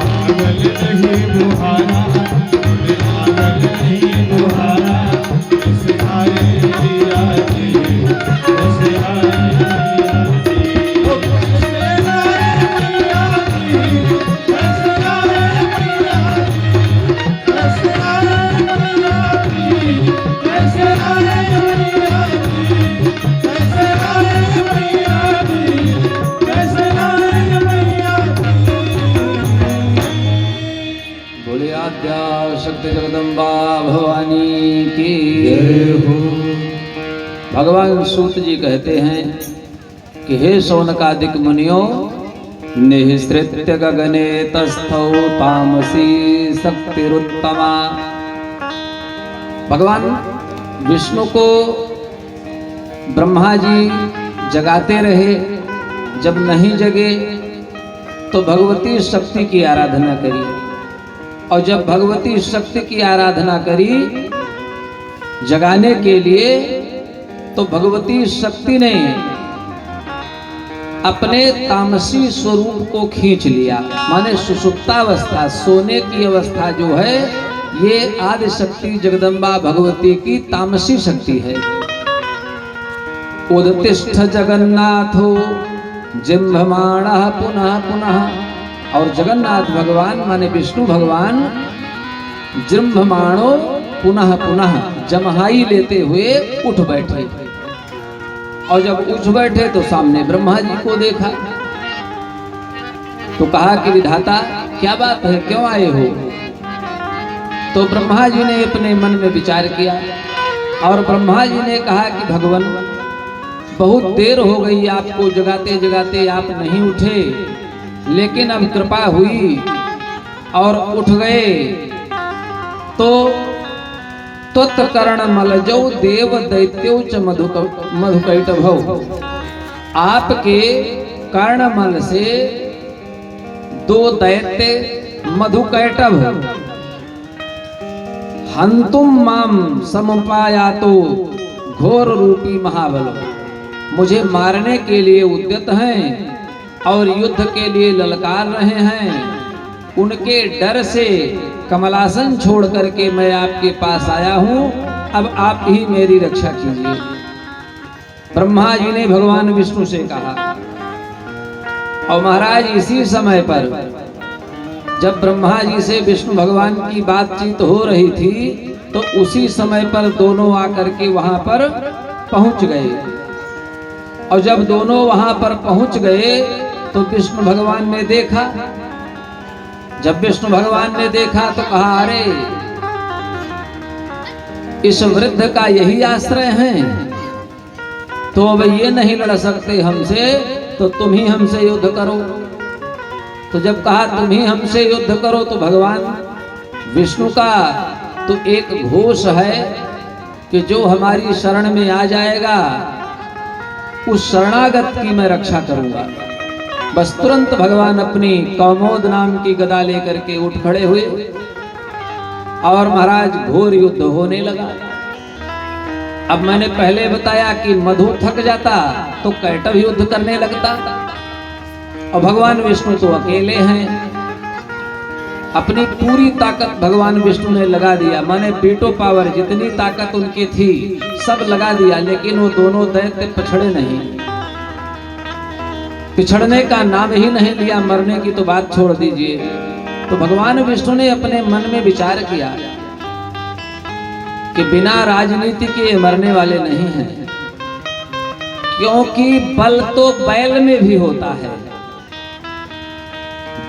आंगन नहीं बुहारा, तुमने आंगन नहीं बुहारा। कैसे आए मैया रे, कैसे आए मैया रे। ओ कैसे आए मैया रे, कैसे आए मैया रे, कैसे आए मैया रे, कैसे आए मैया रे, कैसे आए मैया रे, कैसे आए मैया रे। बोले आद्या शक्ति जगदम्बा भवानी की जय हो। भगवान सूत जी कहते हैं कि हे शौनकादिक मुनियों, निःसृत्य गगने तस्थौ तामसी शक्तिरुत्तमा। भगवान विष्णु को ब्रह्मा जी जगाते रहे, जब नहीं जगे तो भगवती शक्ति की आराधना करी, और जब भगवती शक्ति की आराधना करी जगाने के लिए, तो भगवती शक्ति ने अपने तामसी स्वरूप को खींच लिया। माने सुषुप्तावस्था, सोने की अवस्था जो है, ये आदि शक्ति जगदम्बा भगवती की तामसी शक्ति है। उदतिष्ठ जगन्नाथो जिम्भमाणः पुनः पुनः। और जगन्नाथ भगवान माने विष्णु भगवान जिम्भमाणो पुनः पुनः, जमहाई लेते हुए उठ बैठे। और जब उठ बैठे तो सामने ब्रह्मा जी को देखा, तो कहा कि विधाता क्या बात है, क्यों आए हो? तो ब्रह्मा जी ने अपने मन में विचार किया, और ब्रह्मा जी ने कहा कि भगवान बहुत देर हो गई आपको जगाते जगाते, आप नहीं उठे, लेकिन अब कृपा हुई और उठ गए। तो त्वत्कर्ण मलजौ देव दैत्यो च मधुकैटभौ। आपके कर्णमल से दो दैत्य मधुकैटभ हंतुम माम समुपायातो घोर रूपी महाबल, मुझे मारने के लिए उद्यत हैं और युद्ध के लिए ललकार रहे हैं। उनके डर से कमलासन छोड़ करके मैं आपके पास आया हूं, अब आप ही मेरी रक्षा कीजिए। ब्रह्मा जी ने भगवान विष्णु से कहा। और महाराज इसी समय पर जब ब्रह्मा जी से विष्णु भगवान की बातचीत हो रही थी तो उसी समय पर दोनों आकर के वहां पर पहुंच गए। और जब दोनों वहां पर पहुंच गए तो विष्णु भगवान ने देखा। जब विष्णु भगवान ने देखा तो कहा, अरे इस वृद्ध का यही आश्रय है, तो अब ये नहीं लड़ सकते हमसे, तो तुम ही हमसे युद्ध करो। तो जब कहा तुम ही हमसे युद्ध करो तो भगवान विष्णु का तो एक घोष है कि जो हमारी शरण में आ जाएगा उस शरणागत की मैं रक्षा करूंगा। बस तुरंत भगवान अपनी कौमोद नाम की गदा लेकर के उठ खड़े हुए और महाराज घोर युद्ध होने लगा। अब मैंने पहले बताया कि मधु थक जाता तो कैटव युद्ध करने लगता, और भगवान विष्णु तो अकेले हैं। अपनी पूरी ताकत भगवान विष्णु ने लगा दिया, माने पीटो पावर जितनी ताकत उनकी थी सब लगा दिया, लेकिन वो दोनों दैत्य पिछड़े नहीं। पिछड़ने का नाम ही नहीं लिया, मरने की तो बात छोड़ दीजिए। तो भगवान विष्णु ने अपने मन में विचार किया कि बिना राजनीति के ये मरने वाले नहीं हैं, क्योंकि बल तो बैल में भी होता है,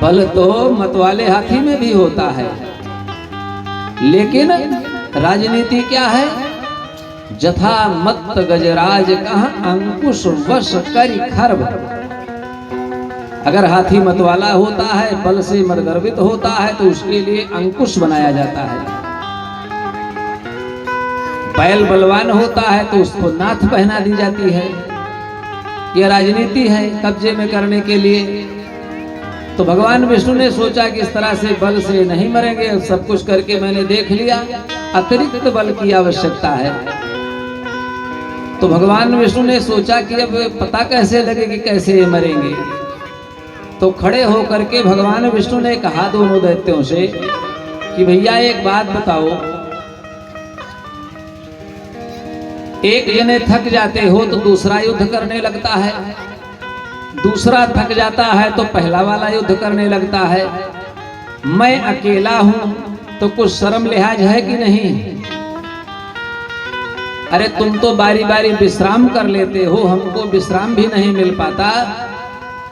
बल तो मतवाले हाथी में भी होता है, लेकिन राजनीति क्या है? जथा मत गजराज कहा अंकुश वश करी खर्ब। अगर हाथी मतवाला होता है, बल से मदगर्वित होता है, तो उसके लिए अंकुश बनाया जाता है। बैल बलवान होता है तो उसको नाथ पहना दी जाती है। यह राजनीति है कब्जे में करने के लिए। तो भगवान विष्णु ने सोचा कि इस तरह से बल से नहीं मरेंगे, सब कुछ करके मैंने देख लिया, अतिरिक्त बल की आवश्यकता है। तो भगवान विष्णु ने सोचा कि अब पता कैसे लगे कि कैसे ये मरेंगे। तो खड़े होकर के भगवान विष्णु ने कहा दोनों दैत्यों से कि भैया एक बात बताओ, एक जने थक जाते हो तो दूसरा युद्ध करने लगता है, दूसरा थक जाता है तो पहला वाला युद्ध करने लगता है। मैं अकेला हूं तो कुछ शर्म लिहाज है कि नहीं? अरे तुम तो बारी बारी विश्राम कर लेते हो, हमको विश्राम भी नहीं मिल पाता,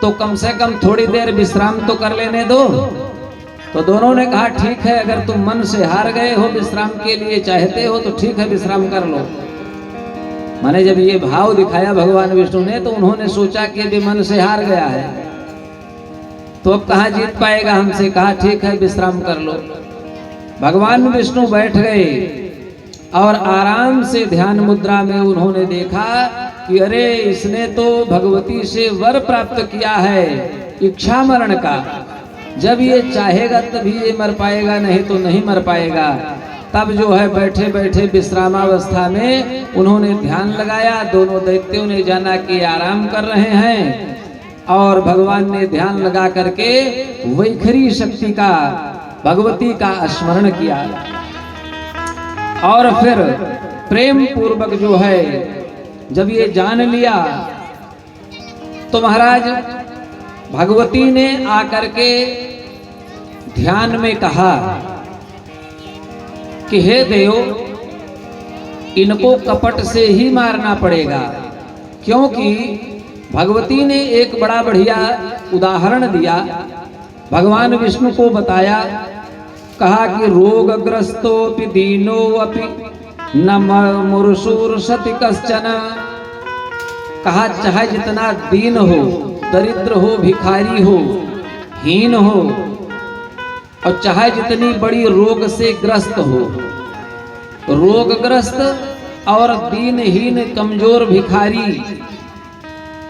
तो कम से कम थोड़ी देर विश्राम तो कर लेने दो। तो दोनों ने कहा ठीक है, अगर तुम मन से हार गए हो, विश्राम के लिए चाहते हो तो ठीक है, विश्राम कर लो। माने जब ये भाव दिखाया भगवान विष्णु ने तो उन्होंने सोचा कि ये मन से हार गया है तो अब कहाँ जीत पाएगा हमसे। कहा ठीक है, विश्राम कर लो। भगवान विष्णु बैठ गए और आराम से ध्यान मुद्रा में उन्होंने देखा कि अरे इसने तो भगवती से वर प्राप्त किया है इच्छा मरण का। जब ये चाहेगा तभी ये मर पाएगा, नहीं तो नहीं मर पाएगा। तब जो है बैठे बैठे विश्रामावस्था में उन्होंने ध्यान लगाया। दोनों दैत्यों ने जाना कि आराम कर रहे हैं और भगवान ने ध्यान लगा करके वैखरी शक्ति का, भगवती का स्मरण किया और फिर प्रेम पूर्वक जो है जब ये जान लिया तो महाराज भगवती ने आकर के ध्यान में कहा कि हे देव, इनको कपट से ही मारना पड़ेगा, क्योंकि भगवती ने एक बड़ा बढ़िया उदाहरण दिया। भगवान विष्णु को बताया, कहा कि रोगग्रस्तोपि दीनो अपि न मुरुषुर्षति कश्चन। कहा चाहे जितना दीन हो, दरिद्र हो, भिखारी हो, हीन हो, और चाहे जितनी बड़ी रोग से ग्रस्त हो, रोगग्रस्त और दीनहीन कमजोर भिखारी,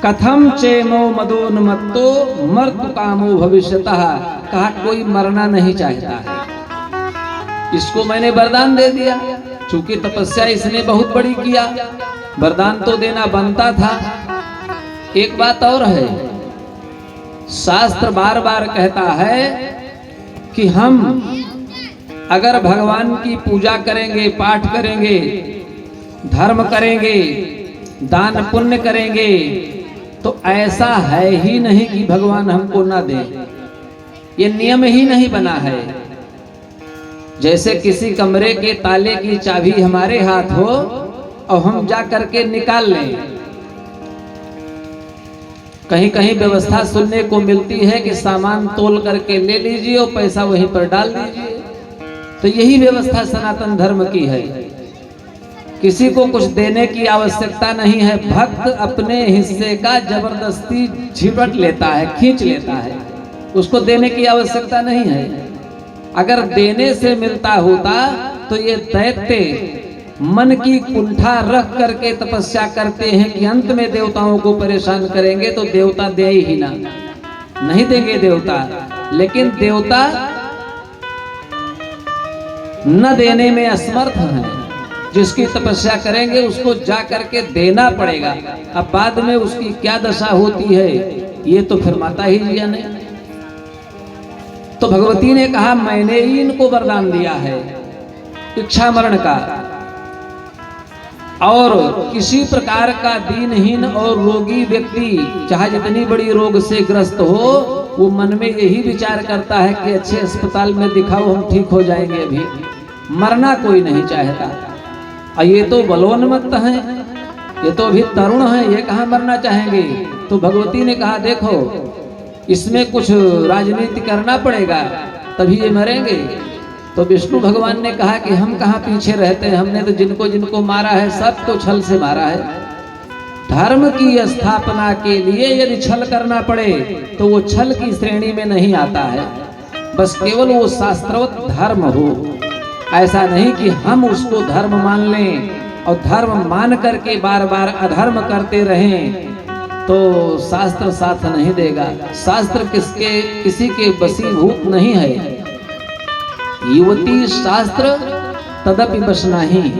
कथम चेमो मदोन्मत्तो मर्तु कामो भविष्यतः। कहा कोई मरना नहीं चाहता है, इसको मैंने वरदान दे दिया। चूंकि तपस्या इसने बहुत बड़ी किया, वरदान तो देना बनता था। एक बात और है, शास्त्र बार बार कहता है कि हम अगर भगवान की पूजा करेंगे, पाठ करेंगे, धर्म करेंगे, दान पुण्य करेंगे तो ऐसा है ही नहीं कि भगवान हमको ना दे। ये नियम ही नहीं बना है। जैसे किसी कमरे के ताले की चाबी हमारे हाथ हो और हम जा करके निकाल लें। कहीं कहीं व्यवस्था सुनने को मिलती है कि सामान तोल करके ले लीजिए और पैसा वहीं पर डाल दीजिए। तो यही व्यवस्था सनातन धर्म की है। किसी को कुछ देने की आवश्यकता नहीं है। भक्त अपने हिस्से का जबरदस्ती झिपट लेता है, खींच लेता है, उसको देने की आवश्यकता नहीं है। अगर देने से मिलता होता तो ये दैत्य मन की कुंठा रख करके तपस्या करते हैं कि अंत में देवताओं को परेशान करेंगे तो देवता दे ही ना, नहीं देंगे देवता। लेकिन देवता न देने में असमर्थ हैं। जिसकी तपस्या करेंगे उसको जा करके देना पड़ेगा। अब बाद में उसकी क्या दशा होती है ये तो फिर माता ही जाने। तो भगवती ने कहा मैंने ही इनको वरदान दिया है इच्छा मरण का। और किसी प्रकार का दीनहीन और रोगी व्यक्ति चाहे जितनी बड़ी रोग से ग्रस्त हो, वो मन में यही विचार करता है कि अच्छे अस्पताल में दिखाओ, हम ठीक हो जाएंगे। अभी मरना कोई नहीं चाहता। और ये तो बलोन्मत्त हैं, ये तो अभी तरुण हैं, ये कहाँ मरना चाहेंगे। तो भगवती ने कहा देखो इसमें कुछ राजनीति करना पड़ेगा तभी ये मरेंगे। तो विष्णु भगवान ने कहा कि हम कहाँ पीछे रहते हैं, हमने तो जिनको जिनको मारा है सबको छल से मारा है। धर्म की स्थापना के लिए यदि छल करना पड़े तो वो छल की श्रेणी में नहीं आता है। बस केवल वो शास्त्रवत धर्म हो। ऐसा नहीं कि हम उसको धर्म मान लें और धर्म मान करके बार बार अधर्म करते रहें, तो शास्त्र साथ नहीं देगा। शास्त्र किसी के वशीभूत नहीं है। युवती शास्त्र तदपि बस नहीं।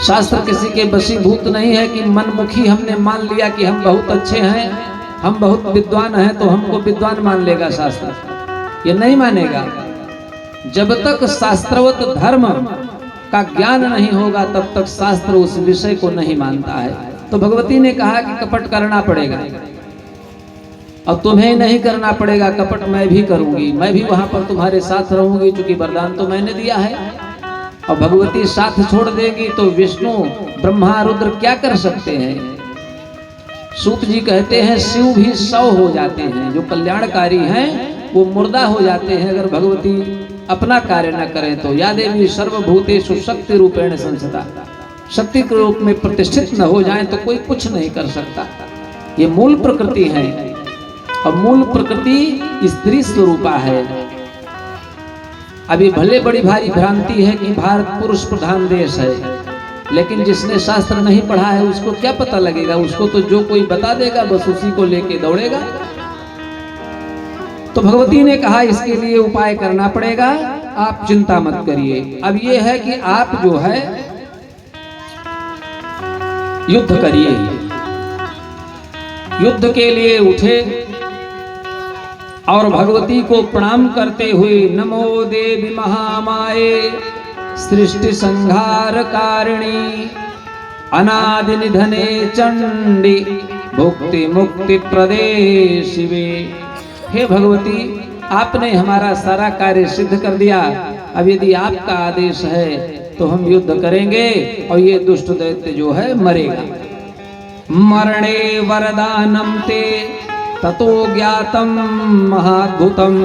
शास्त्र किसी के वशीभूत नहीं है कि मनमुखी हमने मान लिया कि हम बहुत अच्छे हैं, हम बहुत विद्वान हैं तो हमको विद्वान मान लेगा शास्त्र। ये नहीं मानेगा। जब तक शास्त्रवत धर्म का ज्ञान नहीं होगा तब तक शास्त्र उस विषय को नहीं मानता है। तो भगवती ने कहा कि कपट करना पड़ेगा और तुम्हें नहीं करना पड़ेगा, कपट मैं भी करूंगी, मैं भी वहां पर तुम्हारे साथ रहूंगी, क्योंकि वरदान तो मैंने दिया है। और भगवती साथ छोड़ देगी तो विष्णु ब्रह्मा रुद्र क्या कर सकते हैं। सूत जी कहते हैं शिव भी 100 हो जाते हैं, जो कल्याणकारी हैं वो मुर्दा हो जाते हैं अगर भगवती अपना कार्य न करें तो। या देवी सर्वभूतेषु शक्ति रूपेण संस्थिता, शक्ति के रूप में प्रतिष्ठित न हो जाए तो कोई कुछ नहीं कर सकता। ये मूल प्रकृति है और मूल प्रकृति स्त्री स्वरूपा है। अभी भले बड़ी भारी भ्रांति है कि भारत पुरुष प्रधान देश है, लेकिन जिसने शास्त्र नहीं पढ़ा है उसको क्या पता लगेगा। उसको तो जो कोई बता देगा बस उसी को लेके दौड़ेगा। तो भगवती ने कहा इसके लिए उपाय करना पड़ेगा, आप चिंता मत करिए। अब ये है कि आप जो है युद्ध करिए। युद्ध के लिए उठे और भगवती को प्रणाम करते हुए नमो देवी महामाये सृष्टि संहार कारिणी अनादि निधने चंडी भुक्ति मुक्ति प्रदे शिवे। हे भगवती आपने हमारा सारा कार्य सिद्ध कर दिया। अब यदि आपका आदेश है तो हम युद्ध करेंगे और ये दुष्ट दैत्य जो है मरेगा। मरणे वरदानम ते ततो ज्ञातम महाद्भुतम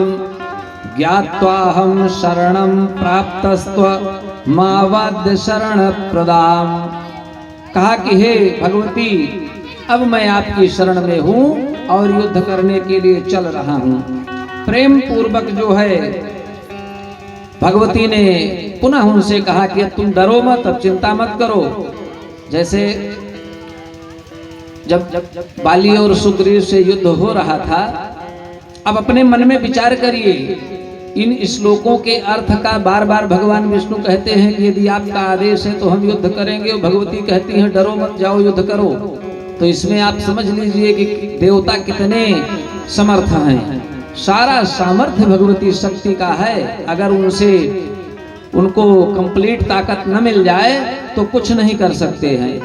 ज्ञात्वाहम शरणं प्राप्तस्त्व मावद शरण प्रदाम। कहा कि हे भगवती अब मैं आपकी शरण में हूँ और युद्ध करने के लिए चल रहा हूँ। प्रेम पूर्वक जो है भगवती ने पुनः उनसे कहा कि तुम डरो मत, अब चिंता मत करो। जैसे जब बाली और सुग्रीव से युद्ध हो रहा था, अब अपने मन में विचार करिए। इन श्लोकों के अर्थ का बार बार भगवान विष्णु कहते हैं कि यदि आपका आदेश है तो हम युद्ध करेंगे, और भगवती कहती हैं डरो मत, जाओ युद्ध करो। तो इसमें आप समझ लीजिए कि देवता कितने समर्थ हैं। सारा सामर्थ्य भगवती शक्ति का है। अगर उनको कंप्लीट ताकत न मिल जाए तो कुछ नहीं कर सकते हैं।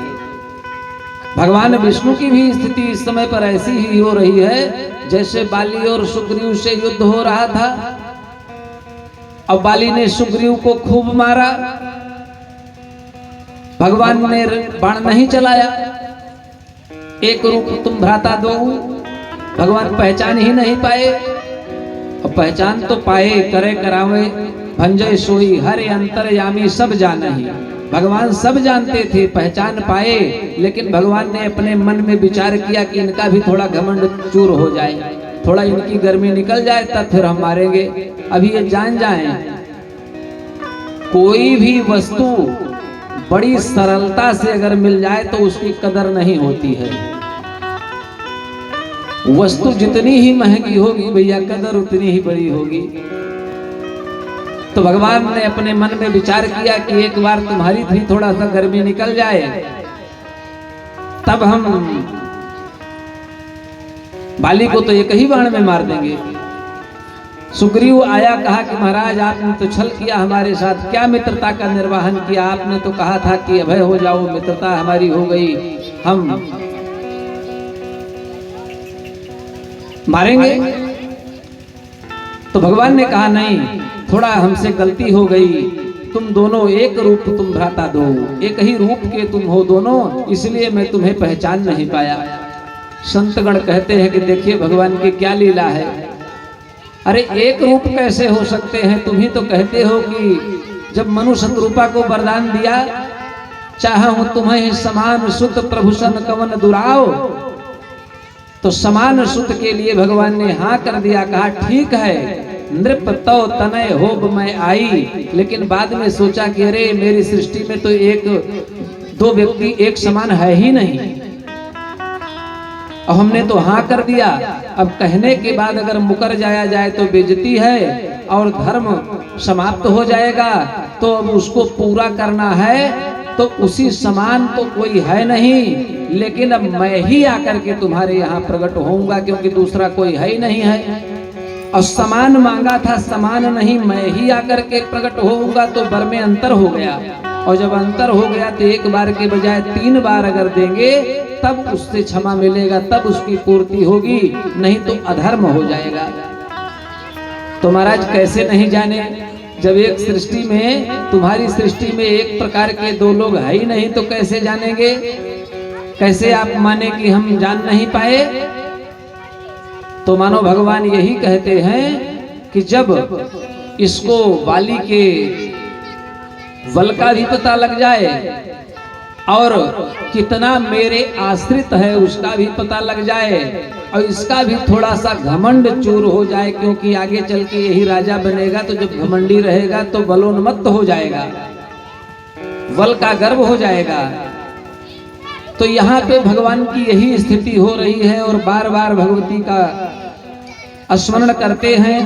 भगवान विष्णु की भी स्थिति इस समय पर ऐसी ही हो रही है जैसे बाली और सुग्रीव से युद्ध हो रहा था। अब बाली ने सुग्रीव को खूब मारा, भगवान ने बाण नहीं चलाया। एक रूप तुम भ्राता दो, भगवान पहचान ही नहीं पाए। और पहचान तो पाए, करे करावे भंजय सोई, हर अंतर्यामी सब जाने ही। भगवान सब जानते थे, पहचान पाए, लेकिन भगवान ने अपने मन में विचार किया कि इनका भी थोड़ा घमंड चूर हो जाए, थोड़ा इनकी गर्मी निकल जाए, तब फिर हम मारेंगे। अभी ये जान जाएं, कोई भी वस्तु बड़ी सरलता से अगर मिल जाए तो उसकी कदर नहीं होती है। वस्तु जितनी ही महंगी होगी भैया, कदर उतनी ही बड़ी होगी। तो भगवान ने अपने मन में विचार किया कि एक बार तुम्हारी भी थोड़ा सा गर्मी निकल जाए, तब हम बाली को तो एक ही बाण में मार देंगे। सुग्रीव आया, कहा कि महाराज आपने तो छल किया हमारे साथ, क्या मित्रता का निर्वाहन किया। आपने तो कहा था कि अभय हो जाओ, मित्रता हमारी हो गई, हम मारेंगे। तो भगवान ने कहा नहीं, थोड़ा हमसे गलती हो गई, तुम दोनों एक रूप तुम भ्राता दो, एक ही रूप के तुम हो दोनों, इसलिए मैं तुम्हें पहचान नहीं पाया। संतगण कहते हैं कि देखिए भगवान की क्या लीला है। अरे एक रूप कैसे हो सकते हैं? तुम ही तो कहते हो कि जब मनु शत्रुपा को वरदान दिया, चाहूं तुम्हें समान सुत प्रभुषण कवन दुराओ, तो समान सुत के लिए भगवान ने हाँ कर दिया, कहा ठीक है नृप तो तनय होब मैं आई। लेकिन बाद में सोचा कि अरे मेरी सृष्टि में तो एक दो व्यक्ति एक समान है ही नहीं, और हमने तो हाँ कर दिया। अब कहने के बाद अगर मुकर जाया जाए तो बेइज्जती है और धर्म समाप्त हो जाएगा। तो अब उसको पूरा करना है, तो उसी समान तो कोई है नहीं, लेकिन अब मैं ही आकर के तुम्हारे यहाँ प्रकट होऊंगा, क्योंकि दूसरा कोई है ही नहीं है। और समान मांगा था, समान नहीं, मैं ही आकर के प्रकट होऊंगा, तो बर में अंतर हो गया। और जब अंतर हो गया तो एक बार के बजाय 3 बार अगर देंगे तब उससे क्षमा मिलेगा, तब उसकी पूर्ति होगी, नहीं तो अधर्म हो जाएगा। तो महाराज कैसे नहीं जाने, जब एक सृष्टि में, तुम्हारी सृष्टि में एक प्रकार के 2 लोग है ही नहीं, तो कैसे जानेंगे? कैसे आप माने कि हम जान नहीं पाए? तो मानो भगवान यही कहते हैं कि जब इसको बाली के बल का भी पता लग जाए और कितना मेरे आश्रित है उसका भी पता लग जाए, और इसका भी थोड़ा सा घमंड चूर हो जाए, क्योंकि आगे चल के यही राजा बनेगा। तो जब घमंडी रहेगा तो बलोन्मत्त हो जाएगा, बल का गर्व हो जाएगा। तो यहाँ पे भगवान की यही स्थिति हो रही है, और बार बार भगवती का स्मरण करते हैं।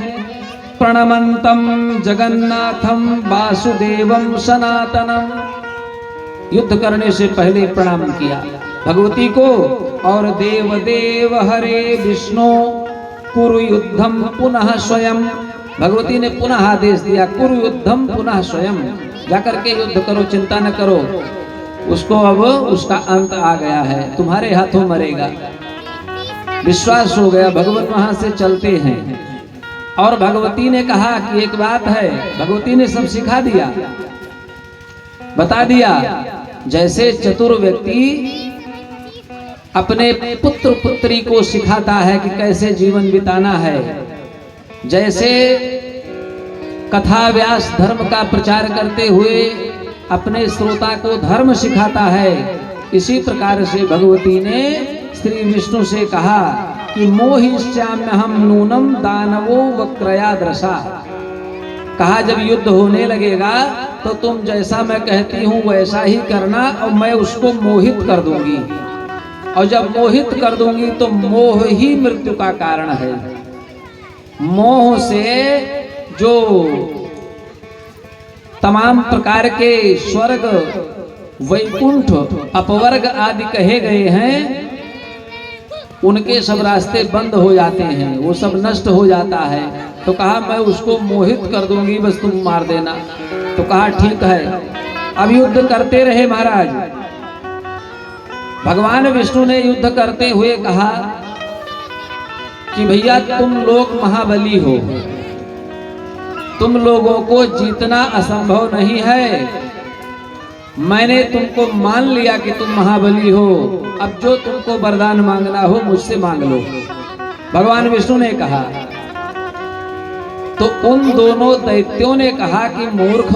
प्रणमंतम जगन्नाथम वासुदेवम सनातनम, युद्ध करने से पहले प्रणाम किया भगवती को। और देव देव हरे विष्णु कुरु युद्धम पुनः स्वयं, भगवती ने पुनः आदेश दिया, कुरु युद्धम पुनः स्वयं, जाकर के युद्ध करो, चिंता न करो, उसको अब उसका अंत आ गया है, तुम्हारे हाथों मरेगा। विश्वास हो गया, भगवान वहां से चलते हैं। और भगवती ने कहा कि एक बात है, भगवती ने सब सिखा दिया, बता दिया। जैसे चतुर व्यक्ति अपने पुत्र पुत्री को सिखाता है कि कैसे जीवन बिताना है, जैसे कथा व्यास धर्म का प्रचार करते हुए अपने श्रोता को धर्म सिखाता है, इसी प्रकार से भगवती ने श्री विष्णु से कहा कि मोहिष्याम्यहं नूनम दानवो वक्रया दृशा। कहा जब युद्ध होने लगेगा तो तुम जैसा मैं कहती हूँ वैसा ही करना, और मैं उसको मोहित कर दूंगी, और जब मोहित कर दूंगी तो मोह ही मृत्यु का कारण है। मोह से जो तमाम प्रकार के स्वर्ग वैकुंठ अपवर्ग आदि कहे गए हैं, उनके सब रास्ते बंद हो जाते हैं, वो सब नष्ट हो जाता है। तो कहा मैं उसको मोहित कर दूंगी, बस तुम मार देना। तो कहा ठीक है। अब युद्ध करते रहे महाराज। भगवान विष्णु ने युद्ध करते हुए कहा कि भैया तुम लोग महाबली हो, तुम लोगों को जीतना असंभव नहीं है। मैंने तुमको मान लिया कि तुम महाबली हो, अब जो तुमको वरदान मांगना हो मुझसे मांग लो, भगवान विष्णु ने कहा। तो उन दोनों दैत्यों ने कहा कि मूर्ख,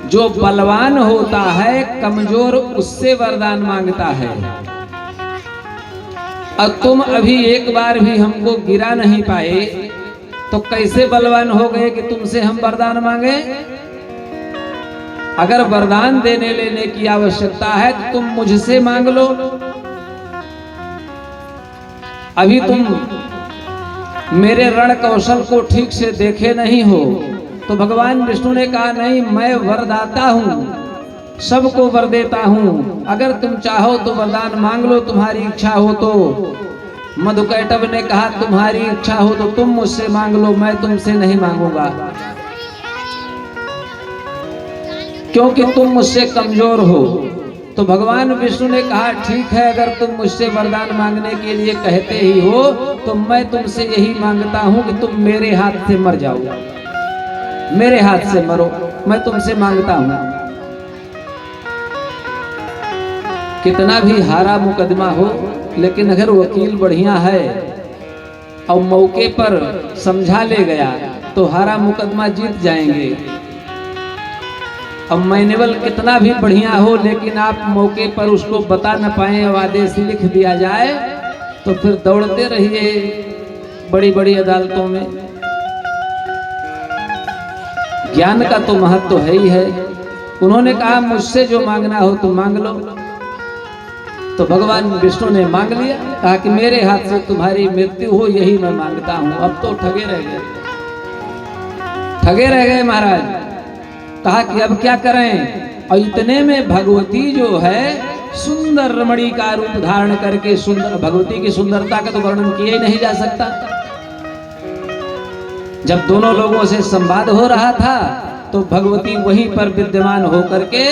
जो बलवान होता है कमजोर उससे वरदान मांगता है, और तुम अभी एक बार भी हमको गिरा नहीं पाए तो कैसे बलवान हो गए कि तुमसे हम वरदान मांगे? अगर वरदान देने लेने की आवश्यकता है तो तुम मुझसे मांग लो। अभी तुम मेरे रण कौशल को ठीक से देखे नहीं हो। तो भगवान विष्णु ने कहा नहीं, मैं वरदाता हूं, सबको वर देता हूं, अगर तुम चाहो तो वरदान मांग लो, तुम्हारी इच्छा हो तो। मधुकैटभ ने कहा तुम्हारी इच्छा हो तो तुम मुझसे मांग लो, मैं तुमसे नहीं मांगूंगा, क्योंकि तुम मुझसे कमजोर हो। तो भगवान विष्णु ने कहा ठीक है, अगर तुम मुझसे वरदान मांगने के लिए कहते ही हो तो मैं तुमसे यही मांगता हूं कि तुम मेरे हाथ से मर जाओ, मेरे हाथ से मरो, मैं तुमसे मांगता हूं। कितना भी हारा मुकदमा हो, लेकिन अगर वकील बढ़िया है और मौके पर समझा ले गया तो हारा मुकदमा जीत जाएंगे। अब मैनुअल कितना भी बढ़िया हो, लेकिन आप मौके पर उसको बता न पाए और आदेश लिख दिया जाए तो फिर दौड़ते रहिए बड़ी बड़ी अदालतों में। ज्ञान का तो महत्व है ही है। उन्होंने कहा मुझसे जो मांगना हो तो मांग लो। तो भगवान विष्णु ने मांग लिया, कहा कि मेरे हाथ से तुम्हारी मृत्यु हो यही मैं मांगता हूं। अब तो ठगे रह गए, ठगे रह गए महाराज। कहा कि अब क्या करें? और इतने में भगवती जो है सुंदर रमणी का रूप धारण करके, सुंदर भगवती की सुंदरता का तो वर्णन किया ही नहीं जा सकता। जब दोनों लोगों से संवाद हो रहा था तो भगवती वहीं पर विद्यमान होकर के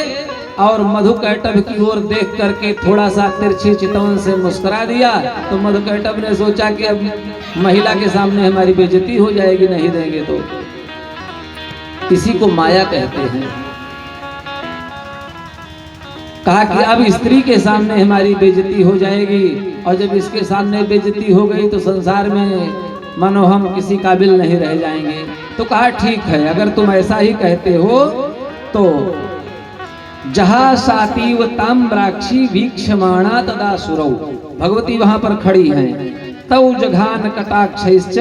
और मधुकैटभ की ओर देख करके थोड़ा सा तिरछी चितवन से मुस्कुरा दिया। तो मधुकैटभ ने सोचा कि अब महिला के सामने हमारी बेइज्जती हो जाएगी, नहीं देंगे तो। इसी को माया कहते हैं। कहा कि अब स्त्री के सामने हमारी बेइज्जती हो जाएगी, और जब इसके सामने बेइज्जती हो गई तो संसार में मानो हम किसी काबिल नहीं रह जाएंगे। तो कहा ठीक है, अगर तुम ऐसा ही कहते हो तो जहा सातीव ताम्राक्षी वीक्षमाणा तदा सुरौ, भगवती वहां पर खड़ी हैं। तौ जघान कटाक्षैश्च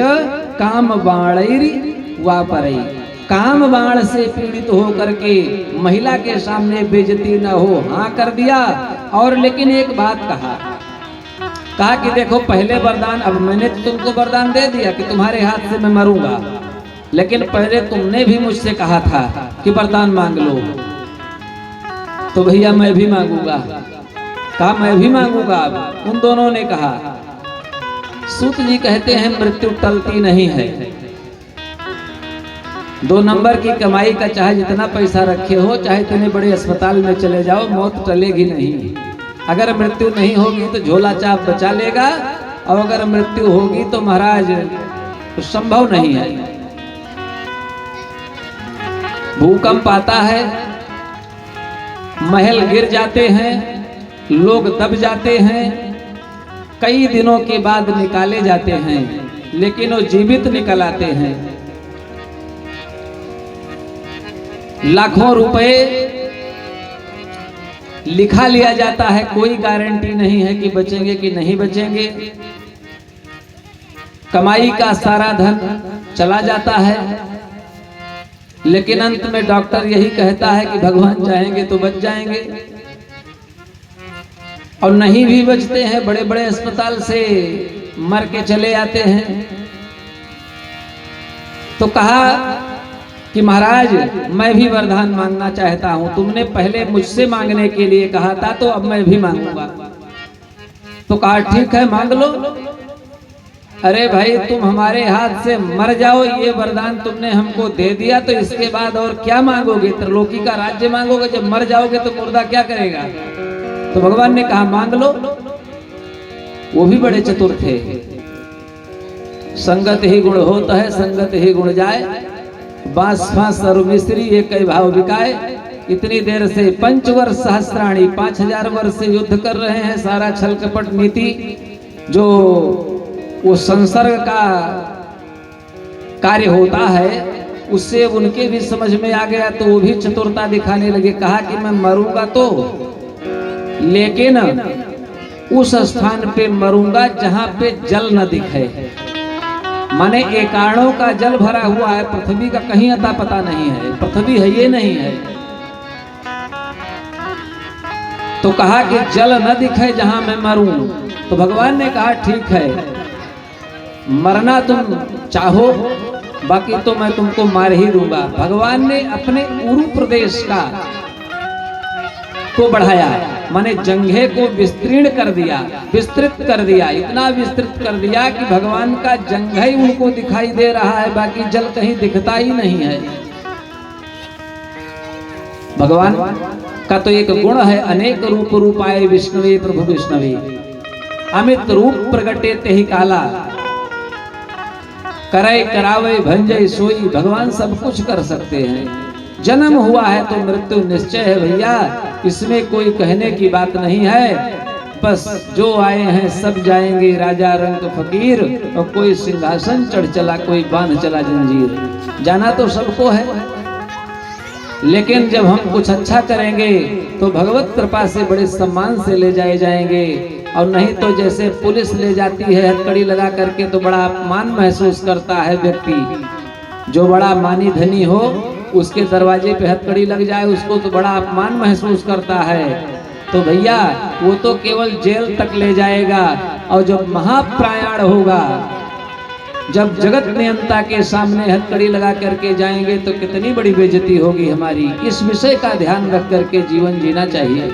काम बाणैरि वापरै, काम बाण से पीड़ित होकर के महिला के सामने बेइज्जती न हो, हाँ कर दिया। और लेकिन एक बात कहा कि देखो पहले वरदान, अब मैंने तुमको वरदान दे दिया कि तुम्हारे हाथ से मैं मरूंगा, लेकिन पहले तुमने भी मुझसे कहा था कि वरदान मांग लो। तो भैया मैं भी मांगूंगा। कहा मैं भी मांगूंगा। अब उन दोनों ने कहा। सूत जी कहते हैं मृत्यु टलती नहीं है। 2 नंबर की कमाई का चाहे जितना पैसा रखे हो, चाहे इतने बड़े अस्पताल में चले जाओ, मौत टलेगी नहीं। अगर मृत्यु नहीं होगी तो झोला चाप बचा लेगा, और अगर मृत्यु होगी तो महाराज तो संभव नहीं है। भूकंप आता है, महल गिर जाते हैं, लोग दब जाते हैं, कई दिनों के बाद निकाले जाते हैं, लेकिन वो जीवित निकल आते हैं। लाखों रुपए लिखा लिया जाता है, कोई गारंटी नहीं है कि बचेंगे कि नहीं बचेंगे। कमाई का सारा धन चला जाता है, लेकिन अंत में डॉक्टर यही कहता है कि भगवान चाहेंगे तो बच जाएंगे, और नहीं भी बचते हैं, बड़े बड़े अस्पताल से मर के चले आते हैं। तो कहा कि महाराज मैं भी वरदान मांगना चाहता हूं, तुमने पहले मुझसे मांगने के लिए कहा था तो अब मैं भी मांगूंगा। तो कहा ठीक है मांग लो। अरे भाई तुम हमारे हाथ से मर जाओ, ये वरदान तुमने हमको दे दिया, तो इसके बाद और क्या मांगोगे? त्रिलोकी का राज्य मांगोगे? जब मर जाओगे तो मुर्दा क्या करेगा? तो भगवान ने कहा मांग लो। वो भी बड़े चतुर थे। संगत ही गुण होता है, संगत ही गुण जाए, बांस फांस और मिस्री एक कई भाव बिकाए। इतनी देर से 5 वर्ष सहस्त्राणी 5000 वर्ष से युद्ध कर रहे हैं। सारा छल कपट नीति जो वो संसर्ग का कार्य होता है, उससे उनके भी समझ में आ गया, तो वो भी चतुरता दिखाने लगे। कहा कि मैं मरूंगा तो, लेकिन उस स्थान पे मरूंगा जहां पे जल न दिखे। माने एकाणों का जल भरा हुआ है, पृथ्वी का कहीं अता पता नहीं है, पृथ्वी है ये नहीं है। तो कहा कि जल न दिखे जहां मैं मरूं। तो भगवान ने कहा ठीक है, मरना तुम चाहो, बाकी तो मैं तुमको मार ही दूंगा। भगवान ने अपने उरु प्रदेश का को बढ़ाया, माने जंघे को विस्तीर्ण कर दिया, विस्तृत कर दिया, इतना विस्तृत कर दिया कि भगवान का जंघा ही उनको दिखाई दे रहा है, बाकी जल कहीं दिखता ही नहीं है। भगवान का तो एक गुण है, अनेक रूप रूपाए विष्णुवे प्रभु विष्णुवे, अमित रूप प्रगटे ते ही काला, करे करावे भंजय सोई। भगवान सब कुछ कर सकते हैं। जन्म हुआ है तो मृत्यु निश्चय है भैया, इसमें कोई कहने की बात नहीं है। बस जो आए हैं सब जाएंगे, राजा रंग फकीर, और कोई सिंहासन चढ़ चला, कोई बांध चला जंजीर। जाना तो सबको है, लेकिन जब हम कुछ अच्छा करेंगे तो भगवत कृपा से बड़े सम्मान से ले जाए जाएंगे, और नहीं तो जैसे पुलिस ले जाती है हथकड़ी लगा करके, तो बड़ा अपमान महसूस करता है व्यक्ति। जो बड़ा मानी धनी हो, उसके दरवाजे पे हथकड़ी लग जाए, उसको तो बड़ा अपमान महसूस करता है। तो भैया वो तो केवल जेल तक ले जाएगा, और जब महाप्रयाण होगा, जब जगत नियंता के सामने हथकड़ी लगा करके जाएंगे, तो कितनी बड़ी बेइज्जती होगी हमारी। इस विषय का ध्यान रख करके जीवन जीना चाहिए।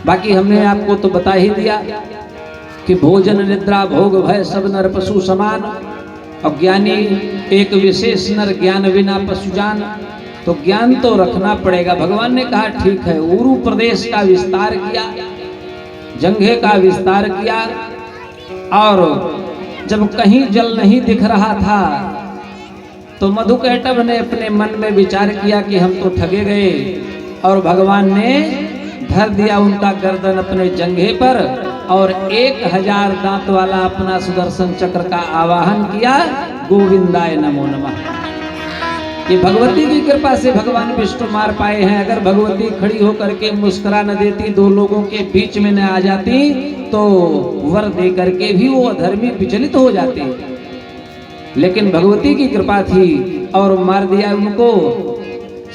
बाकी हमने आपको तो बता ही दिया कि भोजन निद्रा भोग भय सब नर पशु समान, और ज्ञानी एक विशेष नर ज्ञान बिना पशु जान। तो ज्ञान तो रखना पड़ेगा। भगवान ने कहा ठीक है, उरु प्रदेश का विस्तार किया, जंघे का विस्तार किया, और जब कहीं जल नहीं दिख रहा था तो मधुकैटभ ने अपने मन में विचार किया कि हम तो ठगे गए, और भगवान ने धर दिया उनका गर्दन अपने जंघे पर, और 1000 दांत वाला अपना सुदर्शन चक्र का आवाहन किया, गोविंदाय नमो नमः। ये भगवती की कृपा से भगवान विष्णु मार पाए हैं। अगर भगवती खड़ी होकर के मुस्कुरा न देती, दो लोगों के बीच में न आ जाती, तो वर दे करके भी वो अधर्मी विचलित हो जाते। लेकिन भगवती की कृपा थी और मार दिया उनको।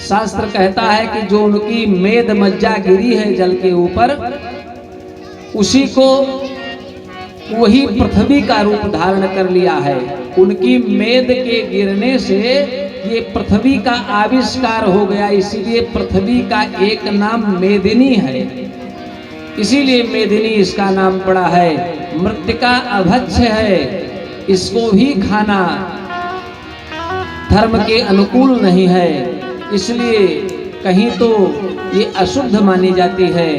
शास्त्र कहता है कि जो उनकी मेद मज्जा गिरी है जल के ऊपर, उसी को वही पृथ्वी का रूप धारण कर लिया है। उनकी मेद के गिरने से ये पृथ्वी का आविष्कार हो गया, इसीलिए पृथ्वी का एक नाम मेदिनी है, इसीलिए मेदिनी इसका नाम पड़ा है। मृत्तिका अभक्ष्य है, इसको भी खाना धर्म के अनुकूल नहीं है, इसलिए कहीं तो ये अशुद्ध मानी जाती है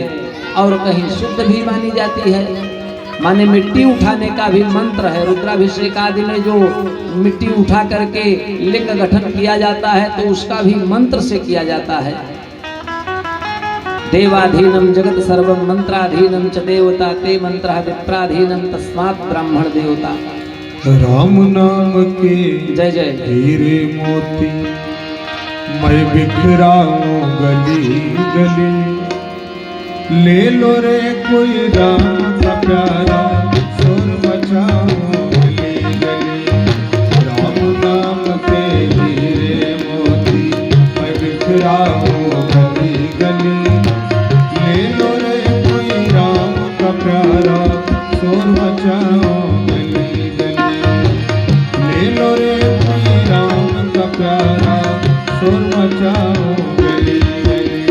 और कहीं शुद्ध भी मानी जाती है। माने मिट्टी उठाने का भी मंत्र है। रुद्राभिषेक आदि में जो मिट्टी उठा करके लिंग गठन किया जाता है, तो उसका भी मंत्र से किया जाता है। देवाधीनम जगत सर्वम मंत्राधीनम च देवता ते मंत्र विप्राधीनम तस्मात् ब्राह्मण देवता। राम नाम के जय जय हीरे मोती मैं बिखराऊं गली गली, ले लो रे कोई राम का प्यारा शोर मचाऊं गली गली। राम नाम के हीरे मोती मैं बिखराऊं गली गली, ले लो रे कोई राम का प्यारा शोर मचाऊं गली गली, ले लो रे कोई राम का प्यारा शोर मचाऊं गली गली।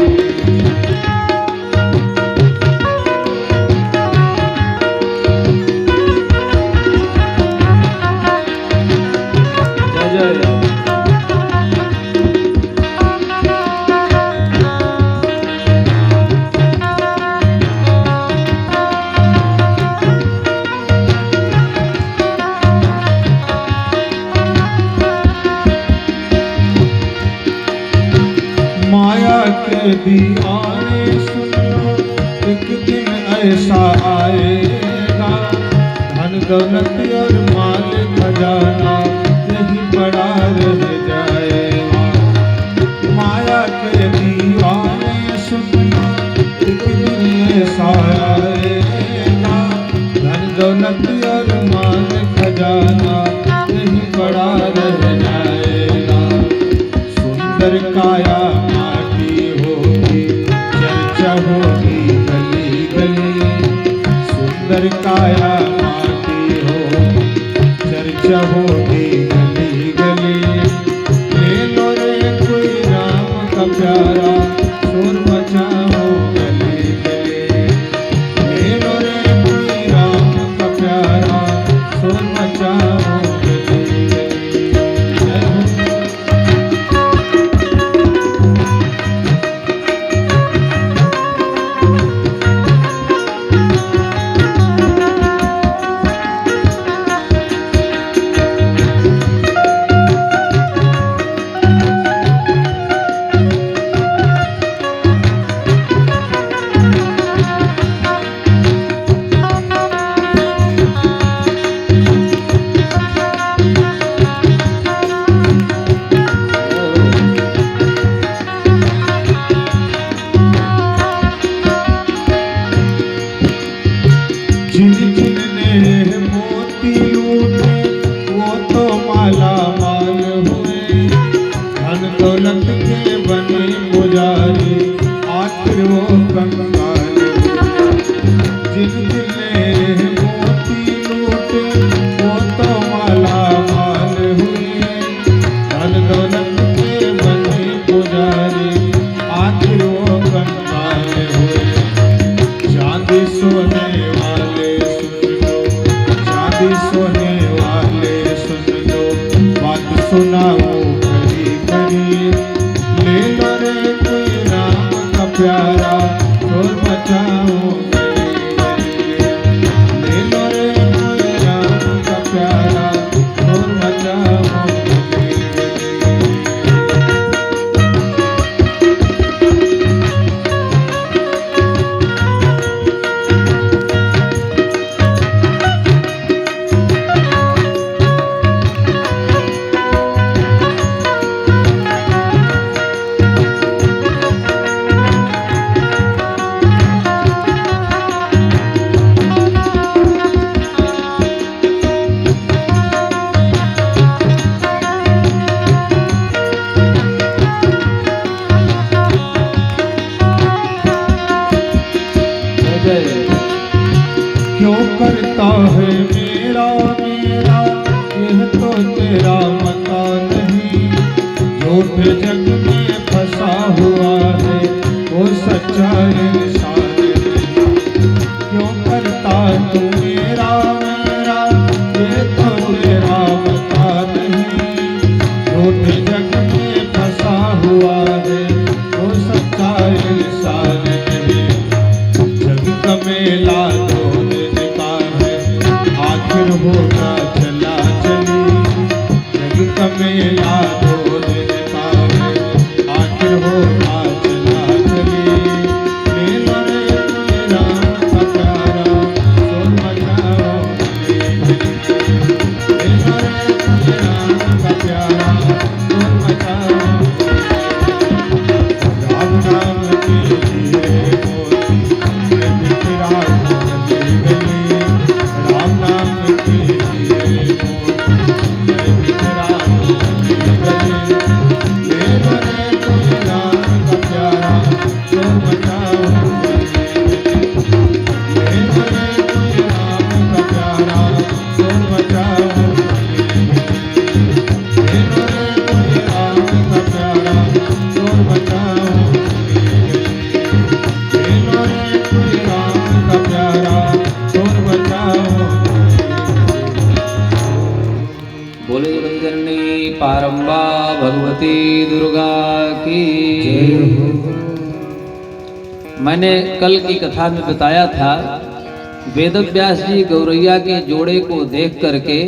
दीवाने सुन लो, एक दिन ऐसा आएगा, धन दौलत और माल खजाना यही पड़ा रह जाएगा। माया के दीवाने सुन लो, एक दिन ऐसा आएगा, धन दौलत और माल खजाना यही पड़ा रह जाएगा। सुंदर काया माटी होगी, चर्चा होगी गली गली। सुंदर काया माटी होगी, चर्चा होगी गली गली। ले लो रे कोई राम का प्यारा, शोर मचाओ गली गली। ले लो रे कोई राम का प्यारा, शोर मचाओ गली गली। जय हो। जिन जिन ने मोती लूटे वो तो माला माल हुए, धन दौलत के बने पुजारी आखिर वो कंगाल हुए। जिन जिन ने मोती लूटे वो तो माला माल हुए, धन दौलत के बने पुजारी आखिर वो कंगाल हुए। चांदी सोने वाले सुन लो, चांदी सोने वाले सुन लो, बात सुनाओ करी करी। ले लो रे कोई राम का प्यारा, शोर मचाओ गली गली। ले लो रे कोई राम का प्यारा, शोर मचाओ गली गली। क्यों करता है मेरा मेरा, यह तो तेरा मता नहीं। झूठे जग में फंसा हुआ है वो सच्चा इंसान नहीं। क्यों करता तू मेरा मेरा, ये तो तेरा मता नहीं। झूठे जग में फंसा हुआ है वो सच्चा इंसान नहीं। जग का मेला आखिर होगा चला चली, जग का मेला 2 दिन का है, आखिर होगा चला चली। ले लो रे कोई राम का प्यारा, शोर मचाओ गली गली। ले लो रे कोई राम का प्यारा, शोर मचाओ गली गली। राम नाम के लिए मोती मैं बिखरा गली गली। राम नाम के लिए मोती मैं बिखरा गली गली। ले लो रे कोई राम का प्यारा, शोर मचाओ गली गली। ले लो रे कोई राम का प्यारा, शोर मचाओ गली गली। ले लो रे कोई राम का प्यारा, शोर मचाओ गली गली। ले लो रे कोई राम का प्यारा, शोर मचाओ गली गली। बोले रंजनी पारंबा भगवती दुर्गा की। मैंने कल की कथा में बताया था, वेदव्यास जी गौरैया के जोड़े को देख करके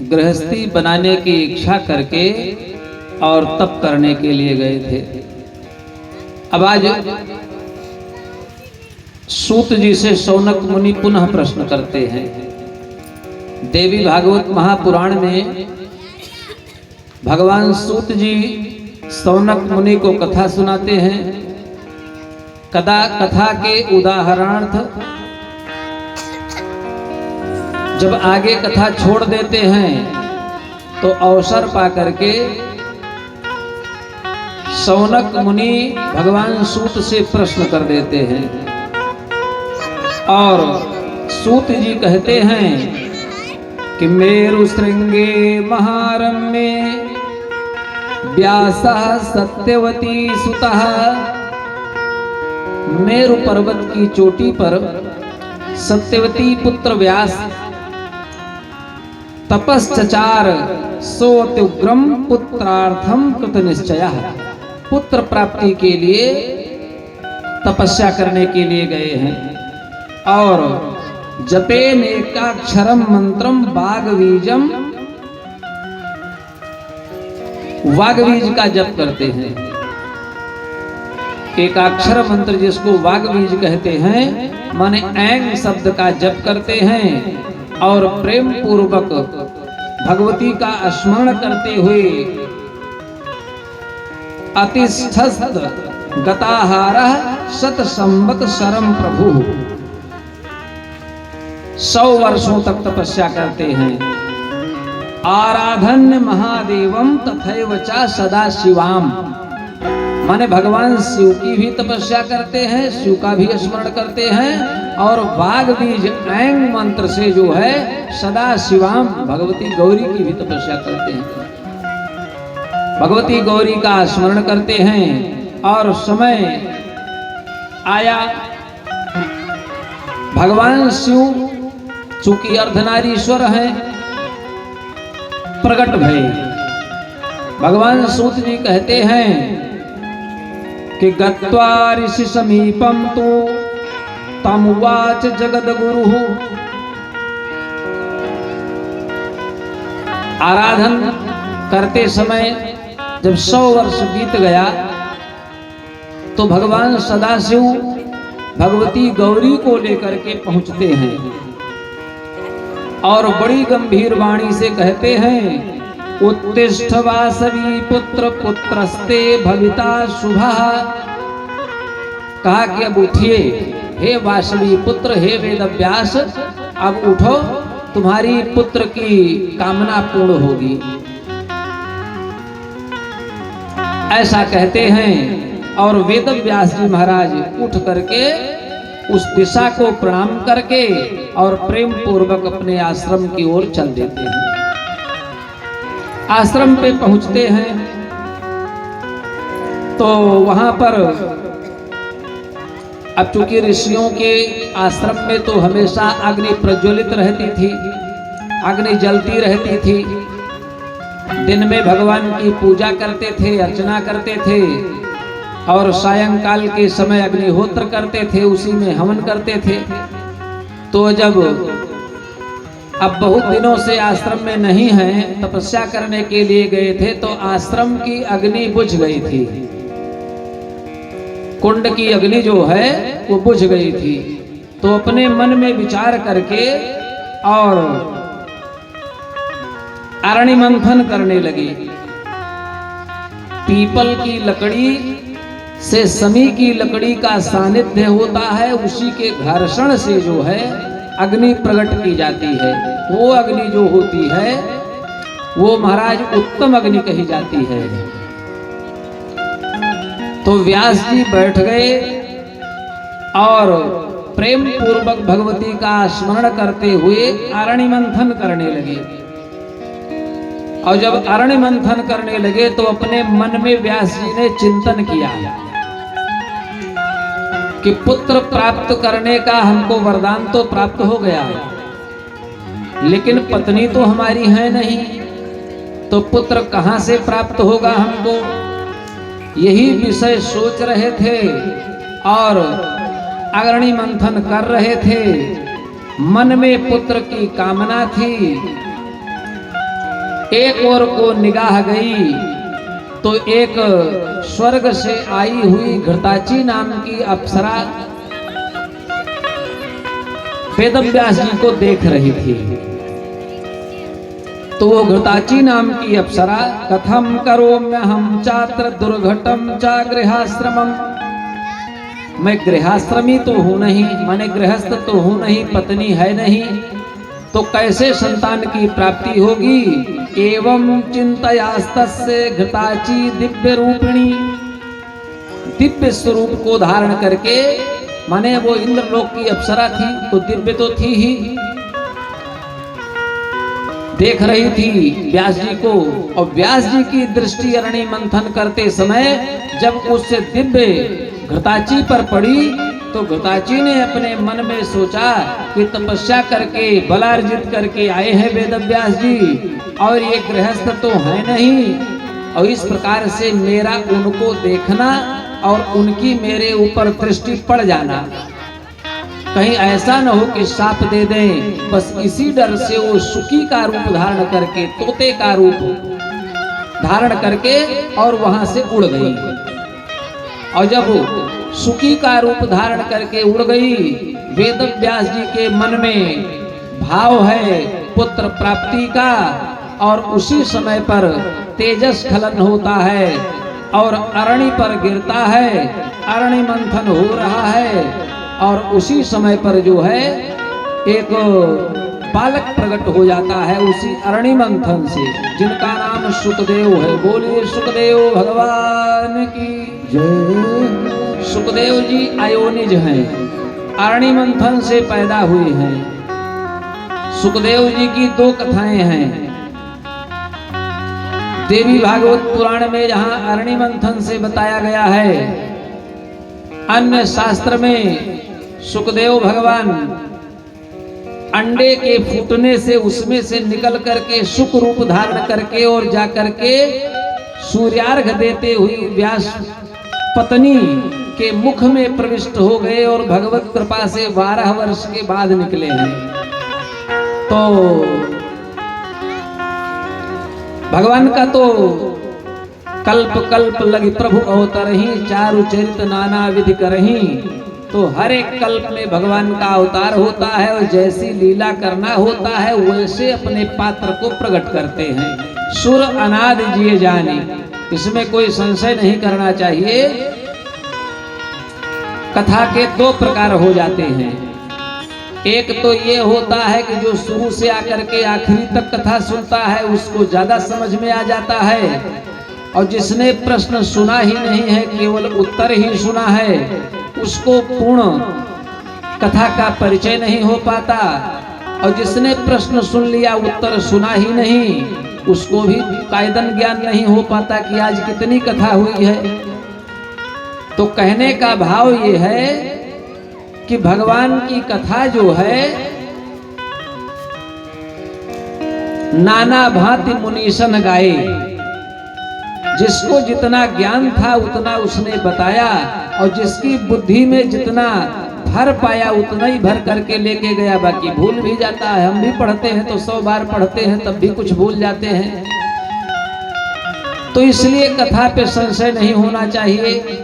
गृहस्थी बनाने की इच्छा करके और तप करने के लिए गए थे। अब आज सूत जी से शौनक मुनि पुनः प्रश्न करते हैं। देवी भागवत महापुराण में भगवान सूत जी शौनक मुनि को कथा सुनाते हैं। कथा के उदाहरणार्थ जब आगे कथा छोड़ देते हैं तो अवसर पा करके शौनक मुनि भगवान सूत से प्रश्न कर देते हैं और सूत जी कहते हैं कि मेरु श्रृंगे महारम्ये व्यासः सत्यवती सुतः। मेरु पर्वत की चोटी पर सत्यवती पुत्र व्यास तपश्चचार सोऽत्युग्रम पुत्रार्थम कृत निश्चयः। पुत्र प्राप्ति के लिए तपस्या करने के लिए गए हैं और जपे नेकाक्षरम मंत्रम वाग्बीजम, वाग्बीज का जप करते हैं। एकाक्षर मंत्र जिसको वाग्बीज कहते हैं, माने ऐंग शब्द का जप करते हैं और प्रेम पूर्वक भगवती का स्मरण करते हुए अतिष्ठस्त गताहारः शत संवत शरम प्रभु, 100 वर्षों तक तपस्या करते हैं। आराधन्य महादेवम तथैव च सदा शिवाम, माने भगवान शिव की भी तपस्या करते हैं, शिव का भी स्मरण करते हैं और वाग्बीज ऐंग मंत्र से जो है सदा शिवाम भगवती गौरी की भी तपस्या करते हैं। भगवती गौरी का स्मरण करते हैं और समय आया भगवान शिव चूंकि अर्धनारीश्वर हैं प्रकट भये। भगवान सूत जी कहते हैं कि गत्वा ऋषि समीपम तो तमुवाच जगद्गुरु। आराधन करते समय जब 100 वर्ष बीत गया तो भगवान सदाशिव भगवती गौरी को लेकर के पहुंचते हैं और बड़ी गंभीर वाणी से कहते हैं उत्तिष्ठ वासवी पुत्र पुत्रस्ते भविता शुभः। कहा कि अब उठिए हे वासवी पुत्र, हे वेदव्यास, अब उठो, तुम्हारी पुत्र की कामना पूर्ण होगी। ऐसा कहते हैं और वेदव्यास जी महाराज उठ करके उस दिशा को प्रणाम करके और प्रेम पूर्वक अपने आश्रम की ओर चल देते हैं। आश्रम पे पहुंचते हैं तो वहां पर अब चूंकि ऋषियों के आश्रम में तो हमेशा अग्नि प्रज्वलित रहती थी, अग्नि जलती रहती थी। दिन में भगवान की पूजा करते थे, अर्चना करते थे और सायंकाल के समय अग्निहोत्र करते थे, उसी में हवन करते थे। तो जब अब बहुत दिनों से आश्रम में नहीं हैं, तपस्या करने के लिए गए थे तो आश्रम की अग्नि बुझ गई थी। कुंड की अग्नि जो है वो बुझ गई थी। तो अपने मन में विचार करके और अरणि मंथन करने लगे। पीपल की लकड़ी से समी की लकड़ी का सानिध्य होता है, उसी के घर्षण से जो है अग्नि प्रकट की जाती है। वो अग्नि जो होती है वो महाराज उत्तम अग्नि कही जाती है। तो व्यास जी बैठ गए और प्रेम पूर्वक भगवती का स्मरण करते हुए अरणि मंथन करने लगे। और जब अरणि मंथन करने लगे तो अपने मन में व्यास जी ने चिंतन किया कि पुत्र प्राप्त करने का हमको वरदान तो प्राप्त हो गया, लेकिन पत्नी तो हमारी है नहीं, तो पुत्र कहां से प्राप्त होगा हमको। यही विषय सोच रहे थे और अरणि मंथन कर रहे थे। मन में पुत्र की कामना थी। एक ओर को निगाह गई तो एक स्वर्ग से आई हुई घृताची नाम की अप्सरा वेदव्यास जी को देख रही थी। तो वो घृताची नाम की अप्सरा कथम करोम्यहं चात्र दुर्घटम चा गृहाश्रमम, मैं गृहाश्रमी तो हूं नहीं, माने गृहस्थ तो हूं नहीं, पत्नी है नहीं, तो कैसे संतान की प्राप्ति होगी। एवं चिंतयास्तस्य घृताची दिव्य रूपिणी, दिव्य स्वरूप को धारण करके, माने वो इंद्रलोक की अप्सरा थी तो दिव्य तो थी ही, देख रही थी व्यास जी को। और व्यास जी की दृष्टि अरणि मंथन करते समय जब उससे दिव्य घृताची पर पड़ी तो घृताची ने अपने मन में सोचा कि तपस्या करके बलार्जित करके आए हैं वेदव्यास जी, और ये गृहस्थ तो है नहीं, और इस प्रकार से मेरा उनको देखना और उनकी मेरे ऊपर दृष्टि पड़ जाना, कहीं ऐसा न हो कि शाप दे दें। बस इसी डर से वो सुकी का रूप धारण करके, तोते का रूप धारण करके और वहां से उड़ गई। और जब सुकी का रूप धारण करके उड़ गई, वेदव्यास जी के मन में भाव है पुत्र प्राप्ति का, और उसी समय पर तेजस स्खलन होता है और अरणि पर गिरता है, अरणि मंथन हो रहा है, और उसी समय पर जो है एक बालक प्रकट हो जाता है उसी अरणि मंथन से, जिनका नाम सुखदेव है। बोलिए सुखदेव भगवान की जय। सुखदेव जी अयोनिज हैं, अरणि मंथन से पैदा हुए हैं। सुखदेव जी की दो कथाएं हैं देवी भागवत पुराण में, जहां अरणि मंथन से बताया गया है। अन्य शास्त्र में सुखदेव भगवान अंडे के फूटने से उसमें से निकल करके सुख रूप धारण करके और जा करके सूर्यार्घ देते हुए व्यास पत्नी के मुख में प्रविष्ट हो गए और भगवत कृपा से 12 वर्ष के बाद निकले हैं। तो भगवान का तो कल्प कल्प लगी प्रभु अवतरहि, चारु चरित नाना विधि करहि। तो हर एक कल्प में भगवान का अवतार होता है और जैसी लीला करना होता है वैसे अपने पात्र को प्रकट करते हैं। सुर अनादि जिए जाने, इसमें कोई संशय नहीं करना चाहिए। कथा के दो प्रकार हो जाते हैं। एक तो ये होता है कि जो शुरू से आकर के आखिरी तक कथा सुनता है उसको ज्यादा समझ में आ जाता है, और जिसने प्रश्न सुना ही नहीं है, केवल उत्तर ही सुना है, उसको पूर्ण कथा का परिचय नहीं हो पाता। और जिसने प्रश्न सुन लिया उत्तर सुना ही नहीं, उसको भी कायदन ज्ञान नहीं हो पाता कि आज कितनी कथा हुई है। तो कहने का भाव ये है कि भगवान की कथा जो है नाना भांति मुनीसन गाए, जिसको जितना ज्ञान था उतना उसने बताया, और जिसकी बुद्धि में जितना भर पाया उतना ही भर करके लेके गया। बाकी भूल भी जाता है, हम भी पढ़ते हैं तो 100 बार पढ़ते हैं तब भी कुछ भूल जाते हैं। तो इसलिए कथा पे संशय नहीं होना चाहिए।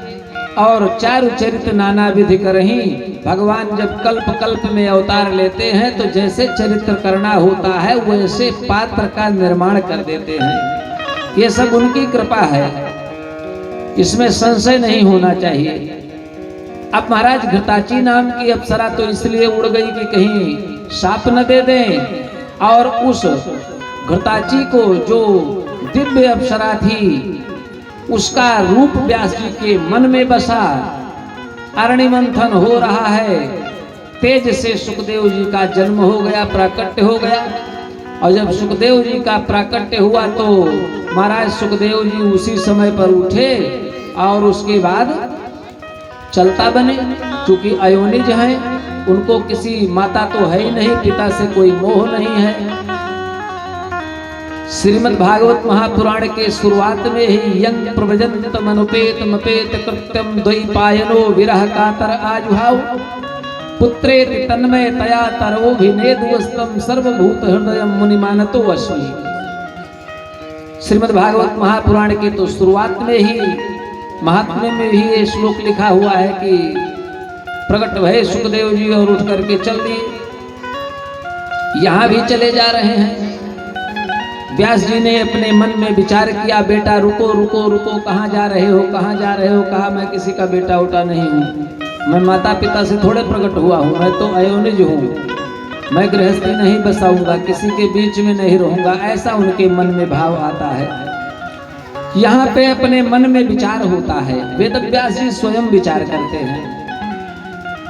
और चारु चरित नाना विधि करहि, भगवान जब कल्प कल्प में अवतार लेते हैं तो जैसे चरित्र करना होता है वैसे पात्र का निर्माण कर देते हैं। ये सब उनकी कृपा है, इसमें संशय नहीं होना चाहिए। अब महाराज घृताची नाम की अप्सरा तो इसलिए उड़ गई कि कहीं शाप न दे दें, और उस घृताची को जो दिव्य अप्सरा थी उसका रूप व्यास जी के मन में बसा। अरणि मंथन हो रहा है, तेज से सुखदेव जी का जन्म हो गया, प्राकट्य हो गया। और जब सुखदेव जी का प्राकट्य हुआ तो महाराज सुखदेव जी उसी समय पर उठे और उसके बाद चलता बने। चूंकि अयोनिज हैं, उनको किसी माता तो है ही नहीं, पिता से कोई मोह नहीं है। श्रीमद् भागवत महापुराण के शुरुआत में ही यंग प्रव्रजंत मनुपेत मपेत कृत्यम द्वैपायनो विरह कातर आजुहाव पुत्रेति तन्मय तया तरोभिनेदुस्तम सर्वभूत हृदय मुनिमानतो अस्मि। श्रीमद् भागवत महापुराण के तो शुरुआत में ही महात्म्य में भी ये श्लोक लिखा हुआ है कि प्रकट भय सुखदेव जी और उठ करके चल दिए। यहां भी चले जा रहे हैं। व्यास जी ने अपने मन में विचार किया, बेटा रुको रुको रुको, कहाँ जा रहे हो, कहाँ जा रहे हो। कहा मैं किसी का बेटा उटा नहीं हूँ, मैं माता पिता से थोड़े प्रकट हुआ हूँ, मैं तो अयोनिज हूँ, मैं गृहस्थी नहीं बसाऊंगा, किसी के बीच में नहीं रहूंगा। ऐसा उनके मन में भाव आता है। यहाँ पे अपने मन में विचार होता है। वेद व्यास जी स्वयं विचार करते हैं।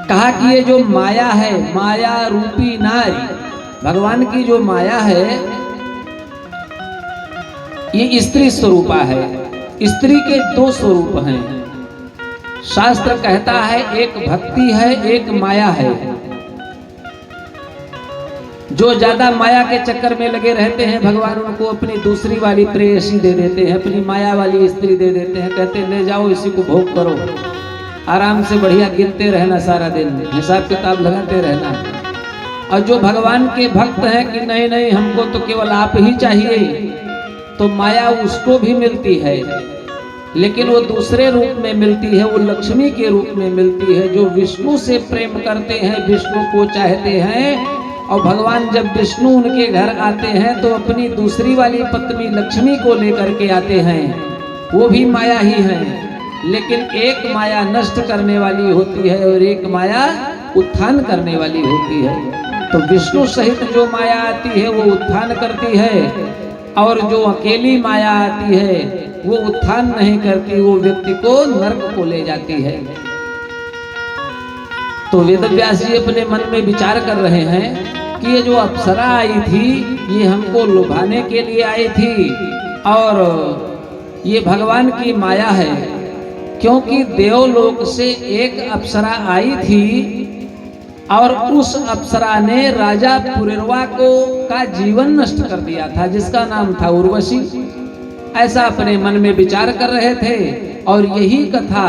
कहा कि ये जो माया है, माया रूपी नारी, भगवान की जो माया है ये स्त्री स्वरूपा है। स्त्री के दो स्वरूप हैं। शास्त्र कहता है एक भक्ति है, एक माया है। जो ज्यादा माया के चक्कर में लगे रहते हैं, भगवान उनको अपनी दूसरी वाली प्रेयसी दे देते हैं, अपनी माया वाली स्त्री दे देते हैं। कहते हैं ले जाओ, इसी को भोग करो, आराम से बढ़िया गिनते रहना, सारा दिन हिसाब किताब लगाते रहना। और जो भगवान के भक्त हैं कि नहीं नहीं हमको तो केवल आप ही चाहिए, तो माया उसको भी मिलती है, लेकिन वो दूसरे रूप में मिलती है, वो लक्ष्मी के रूप में मिलती है। जो विष्णु से प्रेम करते हैं, विष्णु को चाहते हैं, और भगवान जब विष्णु उनके घर आते हैं तो अपनी दूसरी वाली पत्नी लक्ष्मी को लेकर के आते हैं। वो भी माया ही है, लेकिन एक माया नष्ट करने वाली होती है और एक माया उत्थान करने वाली होती है। तो विष्णु सहित जो माया आती है वो उत्थान करती है, और जो अकेली माया आती है वो उत्थान नहीं करती, वो व्यक्ति को नरक को ले जाती है। तो वेद व्यास जी अपने मन में विचार कर रहे हैं कि ये जो अप्सरा आई थी ये हमको लुभाने के लिए आई थी, और ये भगवान की माया है। क्योंकि देवलोक से एक अप्सरा आई थी और उस अप्सरा ने राजा पुरुरवा को का जीवन नष्ट कर दिया था, जिसका नाम था उर्वशी। ऐसा अपने मन में विचार कर रहे थे। और यही कथा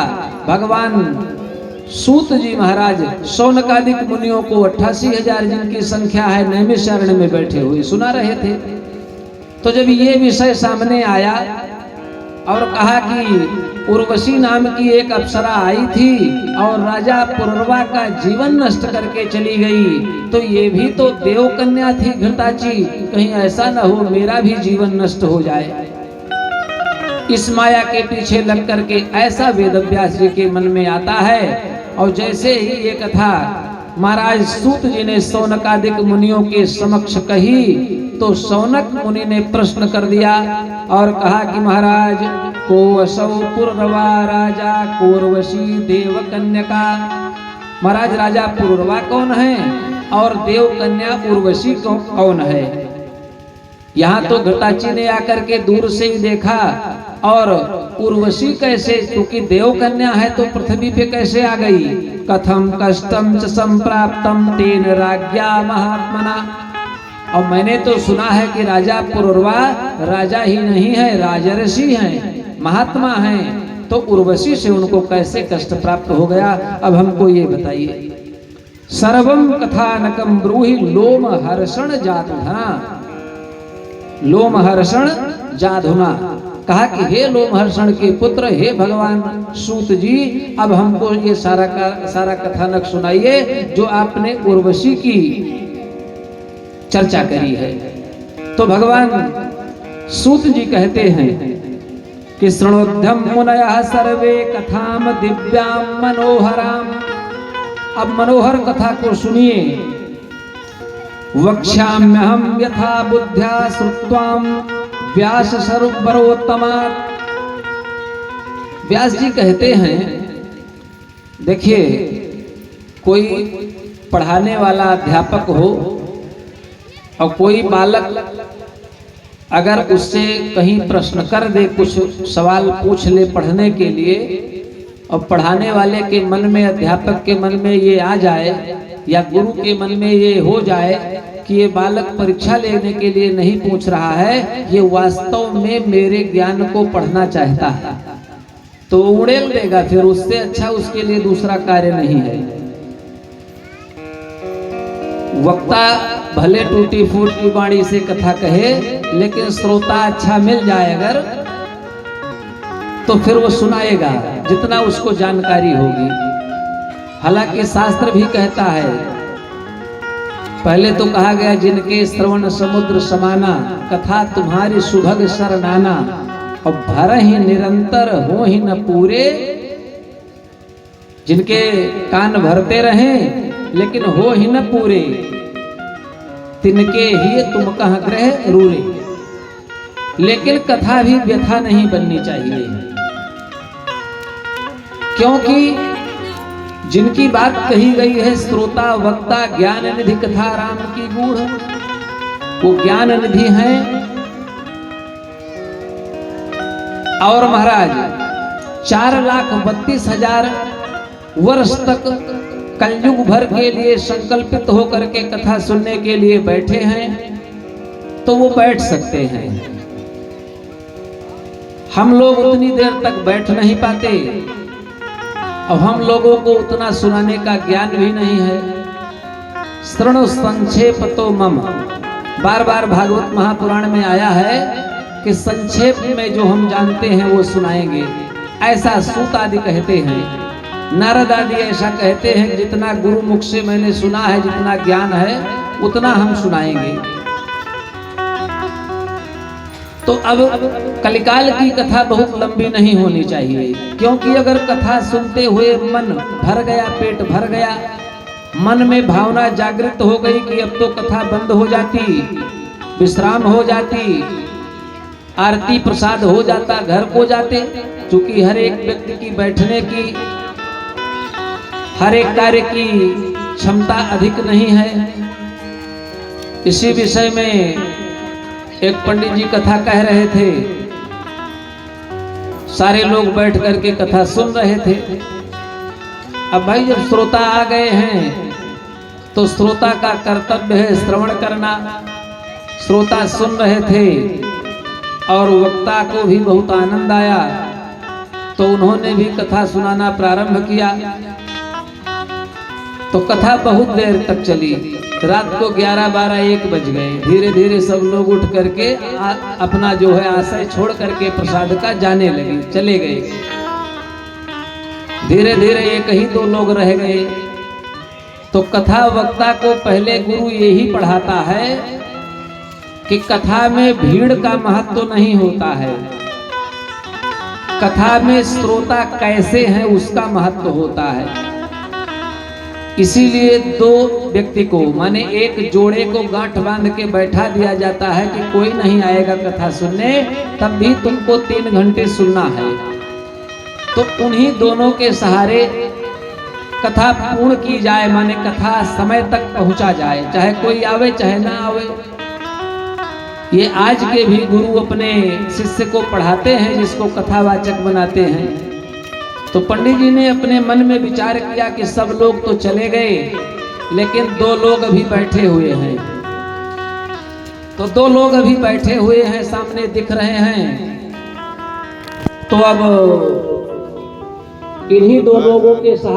भगवान सूत जी महाराज शौनकादिक मुनियों को 88,000 जिनकी संख्या है नैमिषारण्य में बैठे हुए सुना रहे थे। तो जब ये विषय सामने आया और कहा कि उर्वशी नाम की एक अप्सरा आई थी और राजा पुरुरवा का जीवन नष्ट करके चली गई, तो ये भी तो देव कन्या थी घृताची, कहीं ऐसा न हो मेरा भी जीवन नष्ट हो जाए। इस माया के पीछे लग करके ऐसा वेद व्यास जी के मन में आता है। और जैसे ही ये कथा महाराज सूत जी ने शौनकादिक मुनियों के समक्ष कही, तो शौनक मुनि ने प्रश्न कर दिया और कहा कि महाराज को असौ पुरुरवा राजा कोर्वशी देव कन्या। महाराज राजा पुरुरवा कौन है और देव कन्या उर्वशी कौन है? यहाँ तो घृताची ने आकर के दूर से ही देखा, और उर्वशी कैसे, क्योंकि देव कन्या है तो पृथ्वी पे कैसे आ गई? कथम कष्टम च संप्राप्तम तेन राज्ञा महात्मना। और मैंने तो सुना है कि राजा पुरुरवा राजा ही नहीं है, राजर्षि हैं, महात्मा हैं, तो उर्वशी से उनको कैसे कष्ट प्राप्त हो गया? अब हमको ये बताइए। सर्वम कथानकम ब्रूहि लोम हर्षण जाधुना। लोम हर्षण जाधुना कहा कि हे लोमहर्षण के पुत्र, हे भगवान सूत जी, अब हमको ये सारा का सारा कथानक सुनाइए जो आपने उर्वशी की चर्चा करी है। तो भगवान सूत जी कहते हैं कि शृणोध्यम मुनयः सर्वे कथाम दिव्याम मनोहराम। अब मनोहर कथा को सुनिए। वक्ष्याम्यहं यथा बुद्ध्या श्रुत्वाम व्यास सर्वरोत्तमात्। व्यास जी कहते हैं, देखिए कोई पढ़ाने वाला अध्यापक हो और कोई बालक अगर उससे कहीं प्रश्न कर दे, कुछ सवाल पूछ ले पढ़ने के लिए, और पढ़ाने वाले के मन में, अध्यापक के मन में ये आ जाए या गुरु के मन में ये हो जाए कि ये बालक परीक्षा लेने के लिए नहीं पूछ रहा है, ये वास्तव में मेरे ज्ञान को पढ़ना चाहता है, तो उड़ेल देगा। फिर उससे अच्छा उसके लिए दूसरा कार्य नहीं है। वक्ता भले टूटी फूटी वाणी से कथा कहे, लेकिन श्रोता अच्छा मिल जाए अगर, तो फिर वो सुनाएगा जितना उसको जानकारी होगी। हालांकि शास्त्र भी कहता है, पहले तो कहा गया जिनके श्रवण समुद्र समाना, कथा तुम्हारी सुभग सरनाना, और भर ही निरंतर हो ही न पूरे। जिनके कान भरते रहें लेकिन हो ही न पूरे, तिनके ही तुम कह ग्रह रूरे। लेकिन कथा भी व्यथा नहीं बननी चाहिए, क्योंकि जिनकी बात कही गई है श्रोता वक्ता ज्ञान निधि कथा राम की गूढ़, वो ज्ञान निधि हैं। और महाराज 4,32,000 वर्ष तक कलयुग भर के लिए संकल्पित होकर के कथा सुनने के लिए बैठे हैं, तो वो बैठ सकते हैं। हम लोग उतनी देर तक बैठ नहीं पाते, अब हम लोगों को उतना सुनाने का ज्ञान भी नहीं है। श्रृणु संक्षेप तो मम, बार बार भागवत महापुराण में आया है कि संक्षेप में जो हम जानते हैं वो सुनाएंगे। ऐसा सूत आदि कहते हैं, नारद आदि ऐसा कहते हैं, जितना गुरु मुख से मैंने सुना है, जितना ज्ञान है उतना हम सुनाएंगे। तो अब कलिकाल की कथा बहुत लंबी नहीं होनी चाहिए, क्योंकि अगर कथा सुनते हुए मन भर गया, पेट भर गया, मन में भावना जागृत हो गई कि अब तो कथा बंद हो जाती, विश्राम हो जाती, आरती प्रसाद हो जाता, घर को जाते। क्योंकि हर एक व्यक्ति की बैठने की, हर एक कार्य की क्षमता अधिक नहीं है। इसी विषय में एक पंडित जी कथा कह रहे थे, सारे लोग बैठ करके कथा सुन रहे थे। अब भाई जब श्रोता आ गए हैं तो श्रोता का कर्तव्य है श्रवण करना। श्रोता सुन रहे थे और वक्ता को भी बहुत आनंद आया, तो उन्होंने भी कथा सुनाना प्रारंभ किया। तो कथा बहुत देर तक चली, रात को 11, 12, 1 बज गए। धीरे धीरे सब लोग उठ करके अपना जो है आशय छोड़ करके प्रसाद का जाने लगे, चले गए। धीरे धीरे 1 ही 2 लोग रह गए। तो कथा वक्ता को पहले गुरु यही पढ़ाता है कि कथा में भीड़ का महत्व नहीं होता है, कथा में श्रोता कैसे हैं उसका महत्व होता है। इसीलिए 2 व्यक्ति को, माने एक जोड़े को गांठ बांध के बैठा दिया जाता है कि कोई नहीं आएगा कथा सुनने, तब भी तुमको 3 घंटे सुनना है। तो उन्हीं दोनों के सहारे कथा पूर्ण की जाए, माने कथा समय तक पहुंचा जाए, चाहे कोई आवे चाहे ना आवे। ये आज के भी गुरु अपने शिष्य को पढ़ाते हैं, जिसको कथावाचक बनाते हैं। तो पंडित जी ने अपने मन में विचार किया कि सब लोग तो चले गए, लेकिन 2 लोग अभी बैठे हुए हैं। तो 2 लोग अभी बैठे हुए हैं, सामने दिख रहे हैं। तो अब इन्हीं 2 लोगों के साथ